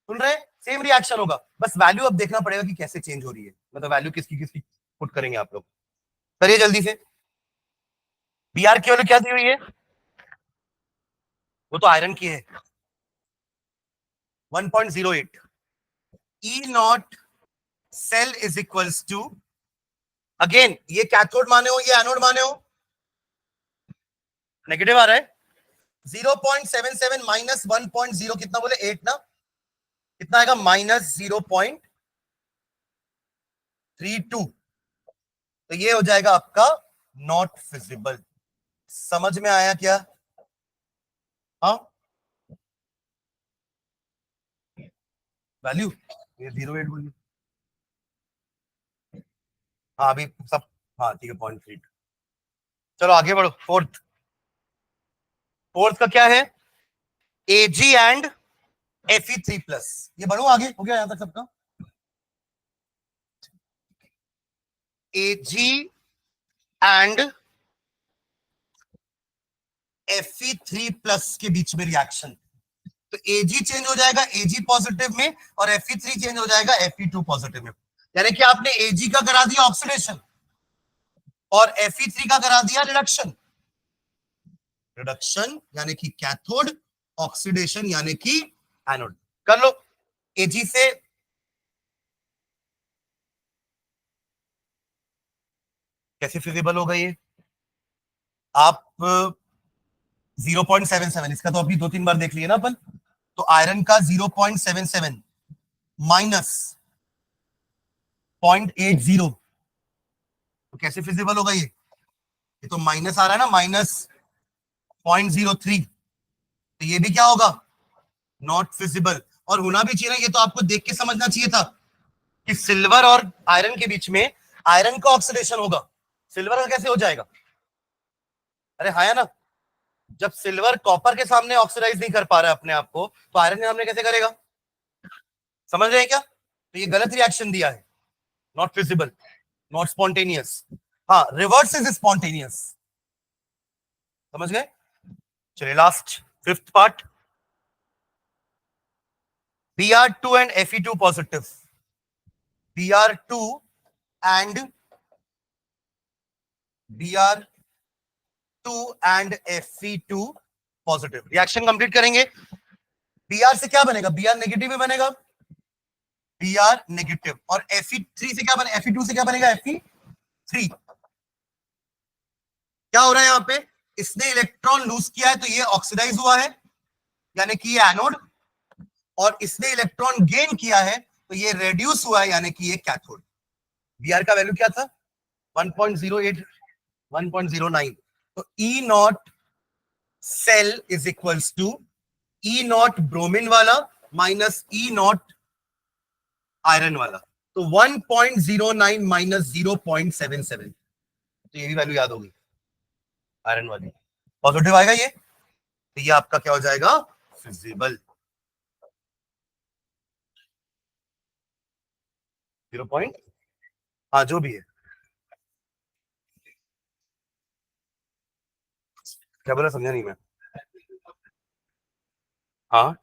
सुन रहे? सेम रिएक्शन होगा, बस वैल्यू अब देखना पड़ेगा कि कैसे चेंज हो रही है, मतलब वैल्यू किसकी किसकी पुट करेंगे आप लोग। करिए जल्दी से। Br की वैल्यू क्या दी हुई है? वो तो आयरन की है 1.08। E naught cell is equals to, again ये कैथोड माने हो ये एनोड माने हो, नेगेटिव आ रहा है। 0.77 माइनस 1.0 कितना बोले? 8 ना? कितना आएगा? -0.32। तो ये हो जाएगा आपका नॉट फिजिबल। समझ में आया क्या? हाँ, वैल्यू ये 0.8 बोलिए। हाँ अभी सब, हाँ ठीक है 0.3। चलो आगे बढ़ो। फोर्थ का क्या है? Ag and Fe3+। ये बढ़ो आगे, हो गया यहां तक सबका? Ag एंड Fe3+ के बीच में रिएक्शन, तो Ag चेंज हो जाएगा Ag पॉजिटिव में और Fe3 चेंज हो जाएगा Fe2 पॉजिटिव में। यानी कि आपने Ag का करा दिया ऑक्सीडेशन और Fe3 का करा दिया रिडक्शन। रिडक्शन यानी कि कैथोड, ऑक्सीडेशन यानी कि एनोड। कर लो। Ag से कैसे फिजिबल होगा ये? आप 0.77, इसका तो अभी 2-3 बार देख लिए ना अपन। तो आयरन का 0.77 माइनस 0.80, तो कैसे फिजिबल होगा ये? ये तो माइनस आ रहा है ना, -0.03, तो ये भी क्या होगा? Not feasible. और होना भी चाहिए ना, ये तो आपको देख के समझना चाहिए था कि सिल्वर और आयरन के बीच में आयरन का ऑक्सीडेशन होगा, सिल्वर का कैसे हो जाएगा? अरे हाँ ना, जब सिल्वर कॉपर के सामने ऑक्सीडाइज नहीं कर पा रहा है अपने आप को, तो आयरन के सामने कैसे करेगा? समझ रहे हैं क्या? तो ये गलत रिएक्शन दिया है, नॉट फिजिबल, नॉट स्पॉन्टेनियस। हाँ, रिवर्स इज स्पॉन्टेनियस। समझ गए? चलिए last fifth part, Br2 and Fe2 positive, Br2 and Fe2 positive, reaction complete करेंगे। Br से क्या बनेगा? Br नेगेटिव में बनेगा, Br नेगेटिव। और Fe3 से क्या बनेगा? Fe2 से क्या बनेगा? Fe3। क्या हो रहा है यहाँ पे? इसने इलेक्ट्रॉन लूज किया है तो ये ऑक्सीडाइज हुआ है, यानी कि ये एनोड, और इसने इलेक्ट्रॉन गेन किया है तो ये रेड्यूस हुआ है, यानी कि ये कैथोड। Br का वैल्यू क्या था 1.08 1.09, तो E naught cell is equals to E naught bromine वाला माइनस ई नॉट आयरन वाला, तो 1.09 माइनस 0.77, तो ये भी वैल्यू याद होगी आयरन वाली, पॉजिटिव आएगा ये, तो ये आपका क्या हो जाएगा फिजिबल 0 पॉइंट, हाँ जो भी है। क्या बोला समझा नहीं मैं। हाँ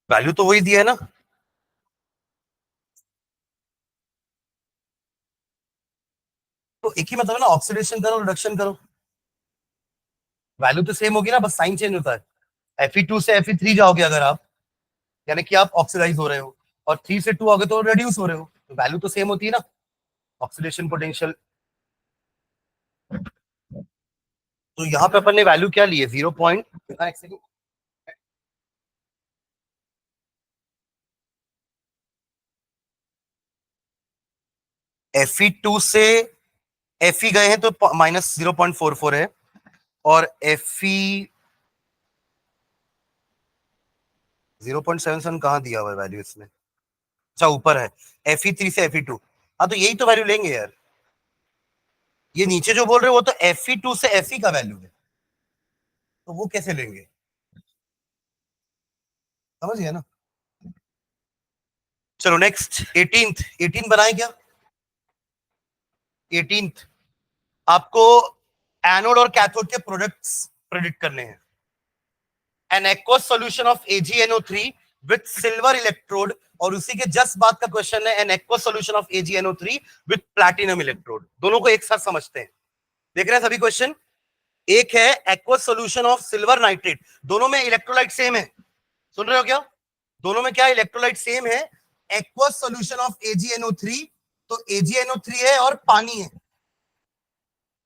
वैल्यू तो वही दिया है ना, तो एक ही मतलब ना, ऑक्सीडेशन करो रिडक्शन करो, वैल्यू तो सेम होगी ना, बस साइन चेंज होता है। Fe2 से Fe3 जाओगे अगर आप, यानी कि आप ऑक्सीडाइज हो रहे हो, और 3 से 2 आओगे तो रिड्यूस हो रहे हो, तो वैल्यू तो सेम होती है ना, ऑक्सीडेशन पोटेंशियल। तो यहाँ पे अपन ने वैल्यू क्या ली है 0 पॉइंट, Fe2 से Fe गए हैं तो माइनस 0.44 है, और Fe 0.77 कहाँ दिया हुआ है वैल्यू इसमें, अच्छा ऊपर है, Fe3 से Fe2, हाँ तो यही तो वैल्यू लेंगे यार, ये नीचे जो बोल रहे हो वो तो Fe2 से Fe का वैल्यू है, तो वो कैसे लेंगे, समझ गया ना। चलो नेक्स्ट 18 बनाए क्या, 18 आपको एनोड और कैथोड के प्रोडक्ट्स प्रेडिक्ट करने हैं। An aqueous solution of AgNO3 with silver electrode, और उसी के जस्ट बाद का क्वेश्चन है an aqueous solution of AgNO3 with platinum electrode, दोनों को एक साथ समझते हैं। देख रहे हैं सभी क्वेश्चन, एक है aqueous solution of silver nitrate, दोनों में इलेक्ट्रोलाइट सेम है, सुन रहे हो क्या, दोनों में क्या इलेक्ट्रोलाइट सेम है, एक्वस सॉल्यूशन ऑफ AgNO3, तो AgNO3 है और पानी है,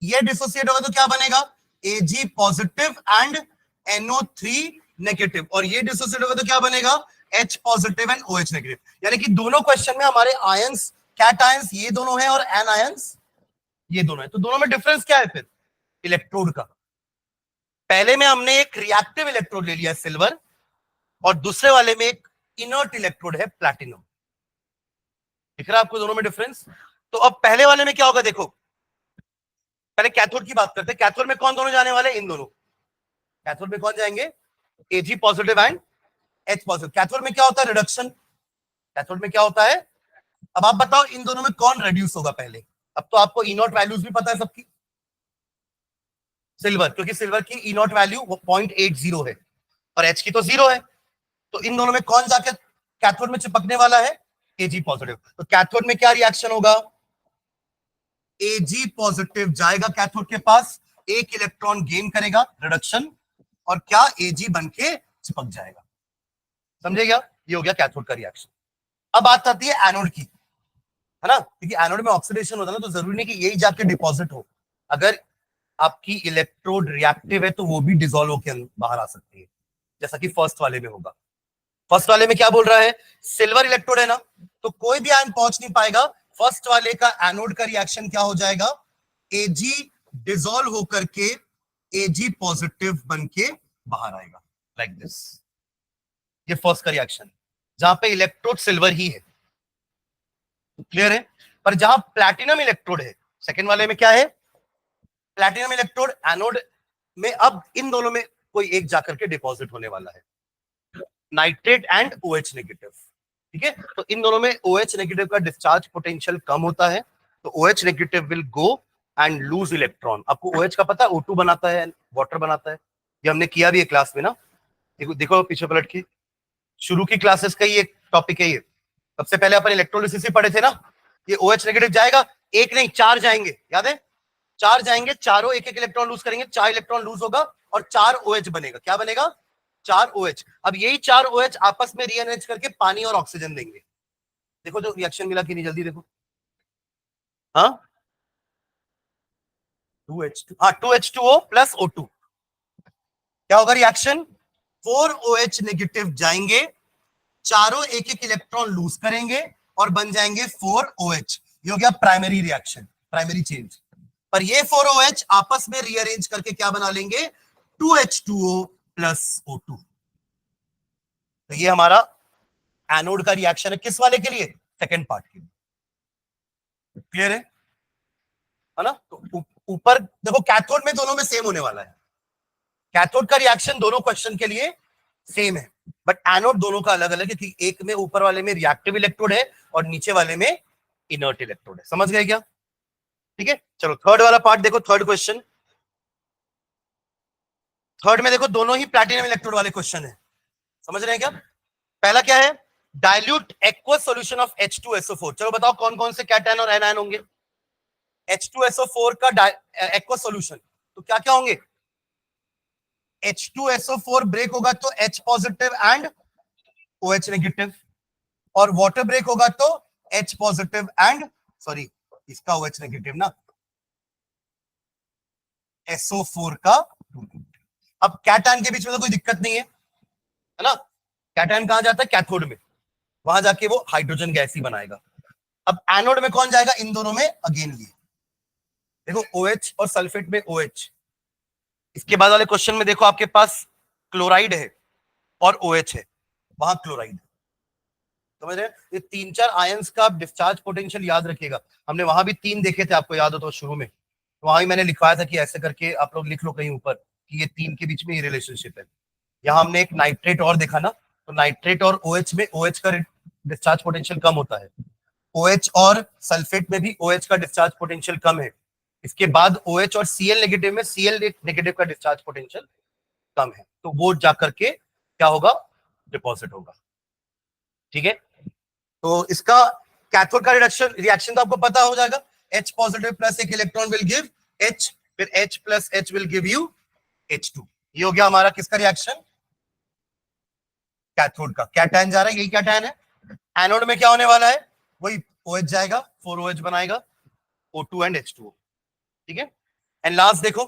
ये डिसोसिएट होगा तो क्या बनेगा Ag positive and NO3 negative, और ये डिसोसिएट होगा तो क्या बनेगा H positive and OH negative, यानी कि दोनों क्वेश्चन में हमारे आयंस कैट आयंस ये दोनों हैं और एन आयंस ये दोनों है, तो दोनों में डिफरेंस क्या है फिर इलेक्ट्रोड का, पहले में हमने एक रिएक्टिव इलेक्ट्रोड ले लिया सिल्वर, और दूसरे वाले में एक इनर्ट इलेक्ट्रोड है प्लैटिनम, दिख रहा है आपको दोनों में डिफरेंस। तो अब पहले वाले में क्या होगा देखो, पहले कैथोड की बात करते हैं, कैथोड में कौन दोनों जाने वाले, इन दोनों, कैथोड में कौन जाएंगे Ag positive and H positive, cathode में क्या होता है रिडक्शन, कैथोड में क्या होता है, अब आप बताओ इन दोनों में कौन रिड्यूस होगा पहले, अब तो आपको ई नॉट वैल्यूज भी पता है सबकी, सिल्वर, क्योंकि सिल्वर की ई नॉट वैल्यू 0.80 है और H की तो 0 है, तो इन दोनों में कौन जाकर कैथोड में चिपकने वाला है Ag पॉजिटिव, तो कैथोड में क्या रिएक्शन होगा, Ag पॉजिटिव जाएगा कैथोड के पास, एक इलेक्ट्रॉन गेन करेगा रिडक्शन, और क्या Ag बन के चिपक जाएगा, समझे क्या, ये हो गया कैथोड का रिएक्शन। अब बात आती है एनोड की, है ना, क्योंकि एनोड में ऑक्सीडेशन होता है ना, तो जरूरी नहीं कि यही जाके डिपॉजिट हो, अगर आपकी इलेक्ट्रोड रिएक्टिव है तो वो भी डिसॉल्व होकर बाहर आ सकती है, जैसा कि फर्स्ट वाले में होगा। फर्स्ट वाले में क्या बोल रहा है, सिल्वर इलेक्ट्रोड है ना, तो कोई भी आयन पहुंच नहीं पाएगा, फर्स्ट वाले का एनोड का रिएक्शन क्या हो जाएगा, Ag डिसॉल्व होकर के Ag पॉजिटिव बन के बाहर आएगा, लाइक दिस, ये फर्स्ट का रिएक्शन, जहां पे इलेक्ट्रोड सिल्वर ही है, क्लियर है, पर जहां प्लैटिनम इलेक्ट्रोड है सेकेंड वाले में क्या है, प्लैटिनम इलेक्ट्रोड एनोड में, अब इन दोनों में कोई एक जाकर के डिपॉजिट होने वाला है, नाइट्रेट एंड OH नेगेटिव, ठीक है, तो इन दोनों में OH नेगेटिव का डिस्चार्ज पोटेंशियल कम होता है, तो OH negative will go and loose electron, आपको OH का पता है O2 बनाता है वाटर बनाता है, ये हमने किया भी है क्लास में ना, देखो देखो पीछे पलट के, शुरू की क्लासेस का ही एक टॉपिक है ये, सबसे पहले अपन इलेक्ट्रोलिसिस ही पढ़े थे ना, ये OH नेगेटिव जाएगा, एक नहीं 4 जाएंगे, याद है 4 जाएंगे, चारों एक एक इलेक्ट्रॉन लूज करेंगे, 4 इलेक्ट्रॉन लूज होगा और 4 OH बनेगा, क्या बनेगा 4 OH, अब यही 4 OH आपस में रीएनएच करके पानी और ऑक्सीजन देंगे, देखो जो रिएक्शन मिला कि नहीं, जल्दी देखो, हाँ 2H2, हाँ 2H2O प्लस O2, क्या होगा रिएक्शन, 4 OH नेगेटिव जाएंगे, चारों एक एक इलेक्ट्रॉन लूज करेंगे, और बन जाएंगे 4OH। ये हो गया प्राइमरी रिएक्शन, प्राइमरी चेंज। पर ये 4OH आपस में रीअरेंज करके क्या बना लेंगे, 2H2O प्लस O2। तो ये हमारा एनोड का रिएक्शन है, किस वाले के लिए, सेकेंड पार्ट के लिए। क्लियर है ना। तो ऊपर देखो कैथोड में दोनों में सेम होने वाला है, कैथोड का रिएक्शन दोनों क्वेश्चन के लिए सेम है, बट एनोड दोनों का अलग अलग है, क्योंकि एक में ऊपर वाले में रिएक्टिव इलेक्ट्रोड है और नीचे वाले में इनर्ट इलेक्ट्रोड है। समझ गए क्या? ठीक है, चलो थर्ड वाला पार्ट देखो, थर्ड क्वेश्चन। थर्ड में देखो दोनों ही प्लैटिनम इलेक्ट्रोड वाले क्वेश्चन है, समझ रहे हैं क्या? पहला क्या है, dilute aqueous solution of H2SO4। चलो बताओ कौन कौन से कैटायन और एनायन होंगे H2SO4 का एक्वस सॉल्यूशन। तो क्या क्या होंगे, H2SO4 ब्रेक होगा तो H positive and OH negative, और वाटर ब्रेक होगा तो H पॉजिटिव एंड, सॉरी इसका OH नेगेटिव ना, SO4 का। अब कैटायन के बीच में तो कोई दिक्कत नहीं है ना, कैटायन कहां जाता है, कैथोड में, वहां जाके वो हाइड्रोजन गैस ही बनाएगा। अब एनोड में कौन जाएगा, इन दोनों में अगेन ये देखो OH और सल्फेट में OH। इसके बाद वाले क्वेश्चन में देखो आपके पास क्लोराइड है और OH है, वहां क्लोराइड। समझ रहे हैं? ये 3-4 आयंस का डिस्चार्ज पोटेंशियल याद रखिएगा, हमने वहां भी 3 देखे थे, आपको याद हो तो शुरू में, तो वहां भी मैंने लिखवाया था कि ऐसे करके आप लोग लिख लो कहीं ऊपर कि ये 3 के बीच में ये रिलेशनशिप है। यहाँ हमने एक नाइट्रेट और देखा ना, तो नाइट्रेट और OH में OH का डिस्चार्ज पोटेंशियल कम होता है, OH और सल्फेट में भी OH का डिस्चार्ज पोटेंशियल कम है। इसके बाद OH और Cl नेगेटिव में Cl नेगेटिव का डिस्चार्ज पोटेंशियल कम है, तो वो जाकर के क्या होगा, डिपॉजिट होगा। ठीक है, तो इसका कैथोड का रिडक्शन रिएक्शन तो आपको पता हो जाएगा, H पॉजिटिव प्लस एक इलेक्ट्रॉन विल गिव H, फिर H plus H will give you H2। ये हो गया हमारा किसका रिएक्शन, कैथोड का। कैटायन जा रहा है, यही कैटायन है। एनोड में क्या होने वाला है, वही OH जाएगा, 4OH बनाएगा, O2 एंड H2O। ठीक है, एंड लास्ट देखो,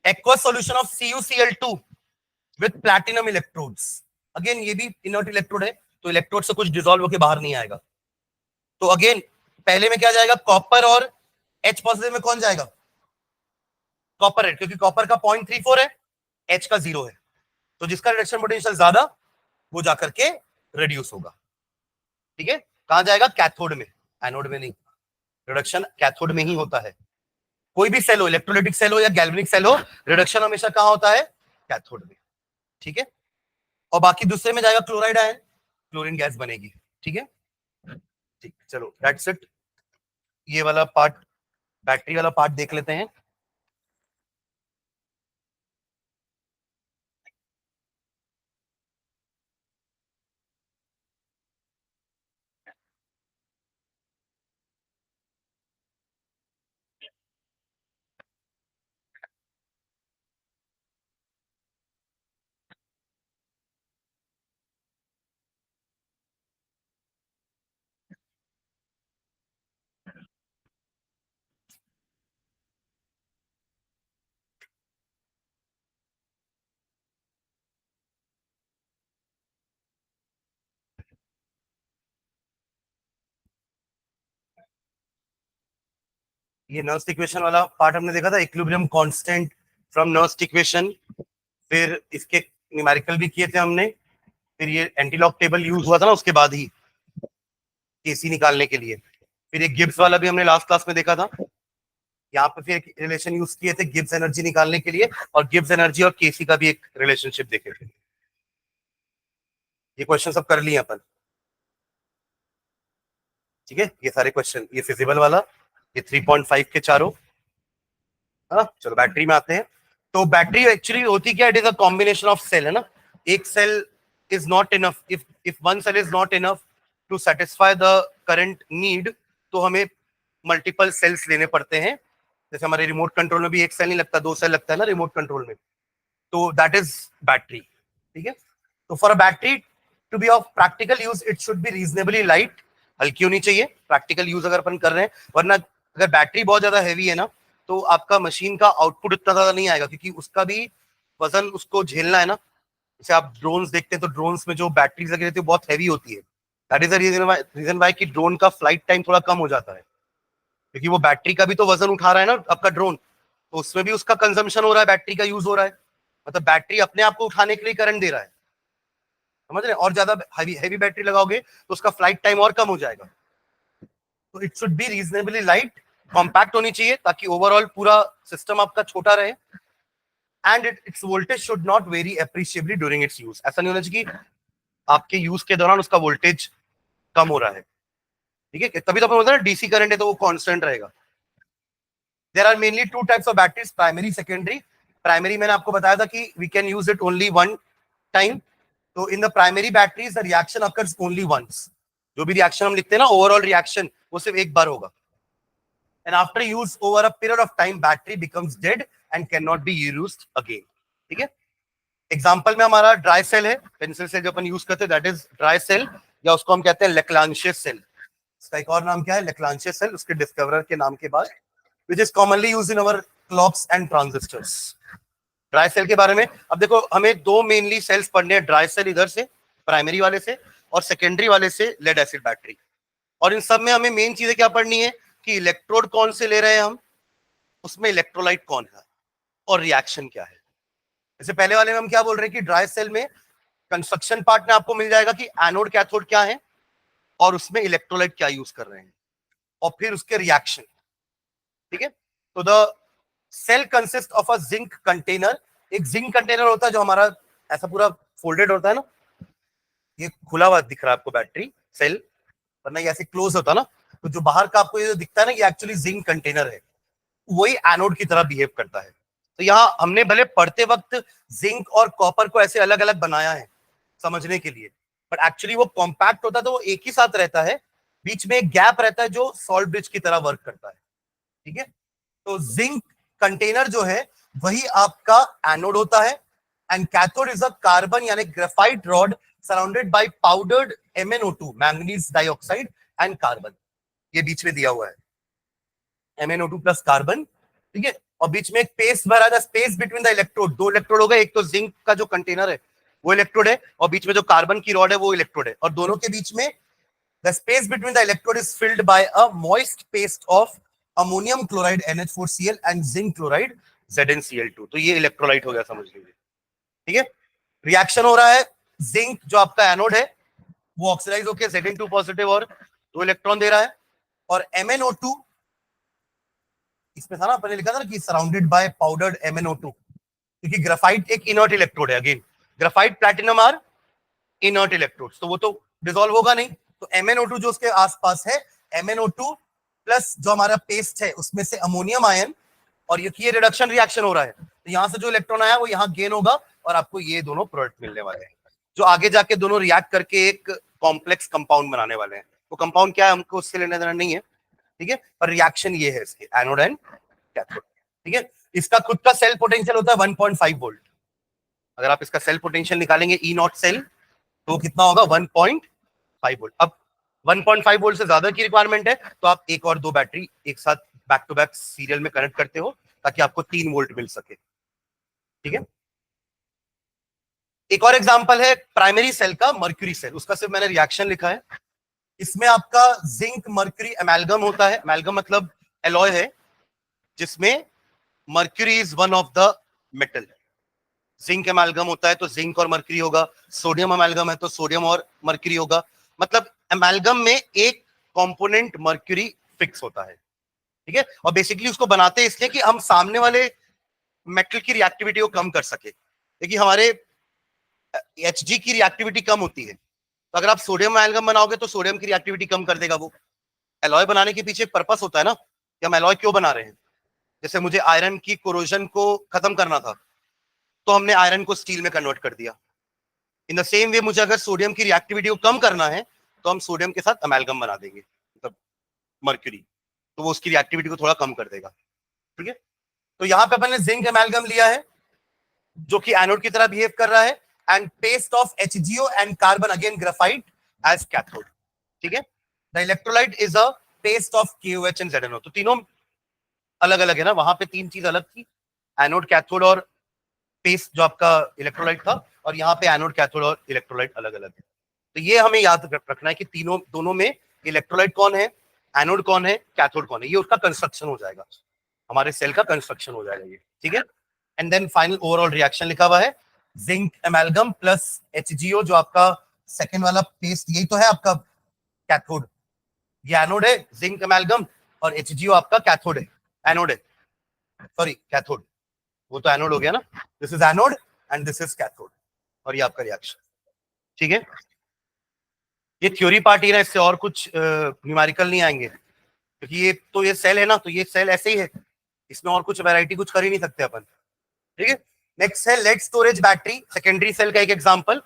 aqueous solution of CuCl2 with platinum electrodes. Again ये भी इनर्ट इलेक्ट्रोड है, तो इलेक्ट्रोड से कुछ डिसॉल्व होकर बाहर नहीं आएगा। तो अगेन पहले में क्या जाएगा, कॉपर और H पॉजिटिव में कौन जाएगा, कॉपर है, क्योंकि कॉपर का 0.34 है, H का 0 है, तो जिसका रिडक्शन पोटेंशियल ज्यादा वो जाकर के रिड्यूस होगा। ठीक है, कहां जाएगा, कैथोड में, एनोड में नहीं। रिडक्शन कैथोड में ही होता है, कोई भी सेल हो, इलेक्ट्रोलाइटिक सेल हो या गैल्वेनिक सेल हो, रिडक्शन हमेशा कहां होता है, कैथोड में। ठीक है, और बाकी दूसरे में जाएगा क्लोराइड आयन, क्लोरीन गैस बनेगी। ठीक है, ठीक, चलो दैट्स इट। ये वाला पार्ट, बैटरी वाला पार्ट देख लेते हैं। ये नर्स्ट इक्वेशन वाला पार्ट हमने देखा था, equilibrium constant from Nernst equation, फिर इसके न्यूमेरिकल भी किए थे हमने, फिर ये एंटीलॉग टेबल यूज हुआ था ना उसके बाद ही केसी निकालने के लिए, फिर ये गिब्स वाला भी हमने लास्ट क्लास में देखा था। यहाँ पे फिर रिलेशन यूज किए थे गिब्स एनर्जी निकालने के लिए, और गिब्स एनर्जी और केसी का भी एक रिलेशनशिप देखे थे। ये क्वेश्चन सब कर लिए अपन। ठीक है, ये सारे क्वेश्चन, ये फिजिबल वाला, ये 3.5 के चारों। हाँ, चलो बैटरी में आते हैं। तो बैटरी एक्चुअली होती क्या, it is a combination of cell, है ना। एक cell is not enough, if one cell is not enough to satisfy the current need, तो हमें मल्टीपल सेल्स लेने पड़ते हैं। जैसे हमारे रिमोट कंट्रोल में भी एक सेल नहीं लगता, 2 सेल लगता है ना रिमोट कंट्रोल में, तो दैट इज बैटरी। ठीक है, तो for a battery to be of practical use it should be reasonably light, हल्की होनी चाहिए प्रैक्टिकल यूज अगर अपन कर रहे हैं, वरना अगर बैटरी बहुत ज्यादा हैवी है ना, तो आपका मशीन का आउटपुट इतना ज्यादा नहीं आएगा, क्योंकि उसका भी वजन उसको झेलना है ना। जैसे आप ड्रोन्स देखते हैं, तो ड्रोन्स में जो बैटरीज लगी रहती है बहुत हैवी होती है, that is the reason why कि ड्रोन का फ्लाइट टाइम थोड़ा कम हो जाता है, क्योंकि वो बैटरी का भी तो वजन उठा रहा है ना आपका ड्रोन, तो उसमें भी उसका कंजम्पशन हो रहा है, बैटरी का यूज हो रहा है, मतलब बैटरी अपने आप को उठाने के लिए करंट दे रहा है, समझ रहे हैं? और ज्यादा हैवी बैटरी लगाओगे तो उसका फ्लाइट टाइम और कम हो जाएगा। तो it should be reasonably light, compact होनी चाहिए ताकि ओवरऑल पूरा सिस्टम आपका छोटा रहे, and its voltage should not vary appreciably during its use. ऐसा नहीं होना चाहिए कि आपके यूज के दौरान उसका वोल्टेज कम हो रहा है, ठीक है? तभी तो अपन बोलते हैं ना डीसी करंट है तो वो कांस्टेंट रहेगा। There are mainly two types of batteries, primary secondary. Primary मैंने आपको बताया था कि we can use it only one time, तो in the primary batteries the reaction occurs only once. जो भी रिएक्शन हम लिखते हैं ना, ओवरऑल रिएक्शन वो सिर्फ एक बार होगा, and after use over a period of time battery becomes dead and can not be used again, ठीक है? एग्जांपल में हमारा ड्राई सेल है, पेंसिल सेल जो अपन यूज करते हैं दैट इज ड्राई सेल, या उसको हम कहते हैं लेक्लांशियस सेल। इसका एक और नाम क्या है? लेक्लांशियस सेल, उसके डिस्कवरर के नाम के बाद, which is commonly used in our clocks and transistors. Dry cell के बारे में अब देखो, हमें दो मेनली सेल्स पढ़ने हैं, ड्राई सेल इधर से प्राइमरी वाले से और सेकेंडरी वाले से लेड एसिड बैटरी, और इन सब में हमें मेन चीजें क्या पढ़नी है कि इलेक्ट्रोड कौन से ले रहे हैं हम, उसमें इलेक्ट्रोलाइट कौन है और रिएक्शन क्या है। जैसे पहले वाले में हम क्या बोल रहे हैं कि ड्राई सेल में कंस्ट्रक्शन पार्ट में आपको मिल जाएगा कि एनोड कैथोड क्या है और उसमें इलेक्ट्रोलाइट क्या यूज कर रहे हैं, और फिर उसके रिएक्शन, ठीक है? तो the cell consist of a zinc container. एक जिंक कंटेनर होता है जो हमारा ऐसा पूरा फोल्डेड होता है ना, ये खुला हुआ दिख रहा है आपको बैटरी सेल, वरना ये ऐसे क्लोज होता है ना, तो जो बाहर का आपको ये जो दिखता है ना, ये एक्चुअली जिंक कंटेनर है, वही एनोड की तरह बिहेव करता है। तो यहाँ हमने भले पढ़ते वक्त जिंक और कॉपर को ऐसे अलग अलग बनाया है समझने के लिए, बट एक्चुअली वो कॉम्पैक्ट होता है तो वो एक ही साथ रहता है, बीच में एक गैप रहता है जो सॉल्ट ब्रिज की तरह वर्क करता है, ठीक है? तो जिंक कंटेनर जो है वही आपका एनोड होता है, and cathode is a carbon यानी graphite rod surrounded by powdered MnO2 manganese dioxide and carbon, ये बीच में दिया हुआ है MnO2 प्लस कार्बन, ठीक है? और बीच में एक पेस्ट भरा था, स्पेस बिटवीन द इलेक्ट्रोड, दो इलेक्ट्रोड हो गए, एक तो जिंक का जो कंटेनर है वो इलेक्ट्रोड है, और बीच में जो कार्बन की रॉड है वो इलेक्ट्रोड है, और दोनों के बीच में the space between the electrode is filled by a moist paste of ammonium chloride NH4Cl and zinc chloride ZnCl2। तो ये इलेक्ट्रोलाइट हो गया समझ लीजिए, ठीक है? रिएक्शन हो रहा है, जिंक जो आपका एनोड है वो ऑक्सीडाइज होकर Zn2 पॉजिटिव और 2 इलेक्ट्रॉन दे रहा है, और MnO2 इसमें था ना, अपने लिखा था ना कि सराउंडेड बाय पाउडर्ड MnO2, क्योंकि ग्राफाइट एक इनर्ट इलेक्ट्रोड है, again graphite platinum are inert electrodes, तो वो तो डिसॉल्व होगा नहीं, तो MnO2 जो उसके आसपास है, MnO2 प्लस जो हमारा पेस्ट है उसमें से अमोनियम आयन, और ये रिडक्शन रिएक्शन हो रहा है, तो यहां से जो इलेक्ट्रॉन आया वो यहाँ गेन होगा और आपको ये दोनों प्रोडक्ट मिलने वाले हैं, जो आगे जाके दोनों रिएक्ट करके एक कॉम्प्लेक्स कंपाउंड बनाने वाले हैं। वो कंपाउंड क्या है हमको उससे लेना देना नहीं है, ठीक है? पर रिएक्शन ये है इसके, एनोड एंड कैथोड, ठीक है? इसका खुद का सेल पोटेंशियल होता है 1.5 वोल्ट। अगर आप इसका सेल पोटेंशियल निकालेंगे ई नॉट सेल, तो कितना होगा? 1.5 वोल्ट। अब 1.5 वोल्ट से ज्यादा की रिक्वायरमेंट है तो आप एक और दो बैटरी एक साथ बैक टू बैक सीरियल में कनेक्ट करते हो ताकि आपको 3 वोल्ट मिल सके, ठीक है? एक और एग्जांपल है प्राइमरी सेल का, मर्क्यूरी सेल, उसका सिर्फ मैंने रिएक्शन लिखा है। इसमें आपका जिंक मर्क्यूरी एमेल्गम होता है, एमेल्गम मतलब एलॉय है जिसमें mercury is one of the metal. Zinc amalgam होता है तो जिंक और मर्क्यूरी होगा, सोडियम एमेल्गम है तो सोडियम और मर्क्यूरी होगा, मतलब एमेल्गम में एक कंपोनेंट मर्क्यूरी फिक्स होता है, ठीक है? और बेसिकली उसको बनाते हैं इसलिए कि हम सामने वाले मेटल की रिएक्टिविटी को कम कर सके, क्योंकि हमारे Hg की रिएक्टिविटी कम होती है, तो अगर आप सोडियम एमेल्गम बनाओगे तो सोडियम की रिएक्टिविटी कम कर देगा। वो एलॉय बनाने के पीछे एक पर्पस होता है ना कि हम एलॉय क्यों बना रहे हैं। जैसे मुझे आयरन की कोरोजन को खत्म करना था तो हमने आयरन को स्टील में कन्वर्ट कर दिया। इन द सेम वे मुझे अगर सोडियम की रिएक्टिविटी को कम करना है तो हम सोडियम के साथ अमेल्गम बना देंगे, मतलब मर्क्यूरी, तो वो उसकी रिएक्टिविटी को थोड़ा कम कर देगा, ठीक है? तो यहाँ पे अपन ने जिंक अमेल्गम लिया है जो कि एनोड की तरह बिहेव कर रहा है, and paste of HgO and carbon again graphite as cathode, ठीक है? The electrolyte is a paste of KOH and ZnO। तो तीनों अलग अलग है ना, वहां पे तीन चीज अलग थी, एनोड कैथोड और पेस्ट जो आपका इलेक्ट्रोलाइट था, और यहाँ पे एनोड कैथोड और इलेक्ट्रोलाइट अलग अलग है, तो ये हमें याद रखना है कि दोनों में इलेक्ट्रोलाइट कौन है, एनोड कौन है, कैथोड कौन है, ये उसका कंस्ट्रक्शन हो जाएगा, हमारे सेल का कंस्ट्रक्शन हो जाएगा ये, ठीक है। And then final overall reaction लिखा हुआ है जिंक एमालगम प्लस HgO, जो आपका सेकेंड वाला पेस्ट, यही तो है आपका कैथोड, ये एनोड है, जिंक एमालगम, और HgO आपका कैथोड है, एनोड है, सॉरी कैथोड, वो तो एनोड हो गया ना, this is anode and this is cathode, और ये आपका रिएक्शन, ठीक है। ये थ्योरी पार्ट ही ना, इससे और कुछ न्यूमेरिकल नहीं आएंगे, क्योंकि ये तो ये सेल है ना, तो ये सेल ऐसे ही है, इसमें और कुछ वैरायटी कुछ कर ही नहीं सकते अपन, ठीक है। नेक्स्ट है lead storage battery, secondary cell का एक एग्जांपल।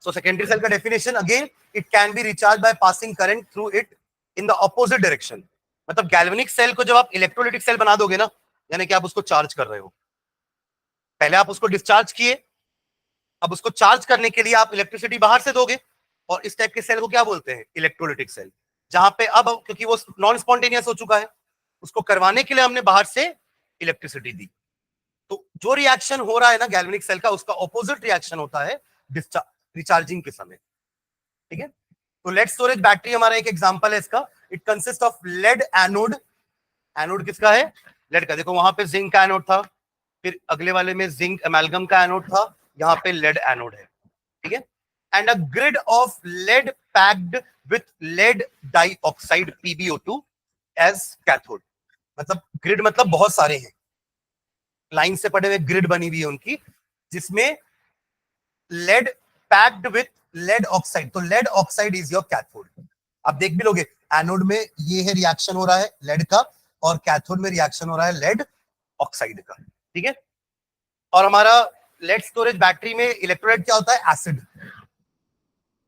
सो सेकेंडरी सेल का definition again, it can be recharge by passing current through it in the opposite direction. मतलब गैल्वेनिक सेल को जब आप इलेक्ट्रोलाइटिक सेल बना दोगे ना, यानी कि आप उसको चार्ज कर रहे हो, पहले आप उसको डिस्चार्ज किए, अब उसको चार्ज करने के लिए आप इलेक्ट्रिसिटी बाहर से दोगे, और इस टाइप के सेल को क्या बोलते हैं, इलेक्ट्रोलाइटिक सेल, जहां पे अब क्योंकि वो नॉन स्पॉन्टेनियस हो चुका है, उसको करवाने के लिए हमने बाहर से इलेक्ट्रिसिटी दी, तो जो रिएक्शन हो रहा है ना गैल्वेनिक सेल का, उसका ऑपोजिट रिएक्शन होता है रिचार्जिंग के समय, ठीक है। तो लेड स्टोरेज बैटरी हमारा एक एग्जांपल है इसका, it consist of lead anode, anode किसका है, लेड का, देखो वहां पे जिंक का एनोड था, फिर अगले वाले में जिंक एमालगम का एनोड था, यहाँ पे लेड एनोड है, ठीक है। And a grid of lead packed with lead dioxide PbO2 as cathode, मतलब ग्रिड मतलब बहुत सारे हैं, लाइन से पड़े हुए ग्रिड बनी हुई है उनकी, जिसमें lead packed with lead oxide, तो lead oxide is your cathode. आप देख भी लोगे एनोड में ये है रिएक्शन हो रहा है लेड का, और कैथोड में रिएक्शन हो रहा है लेड ऑक्साइड का, ठीक है। और हमारा लेड स्टोरेज बैटरी में इलेक्ट्रोलाइट क्या होता है, एसिड,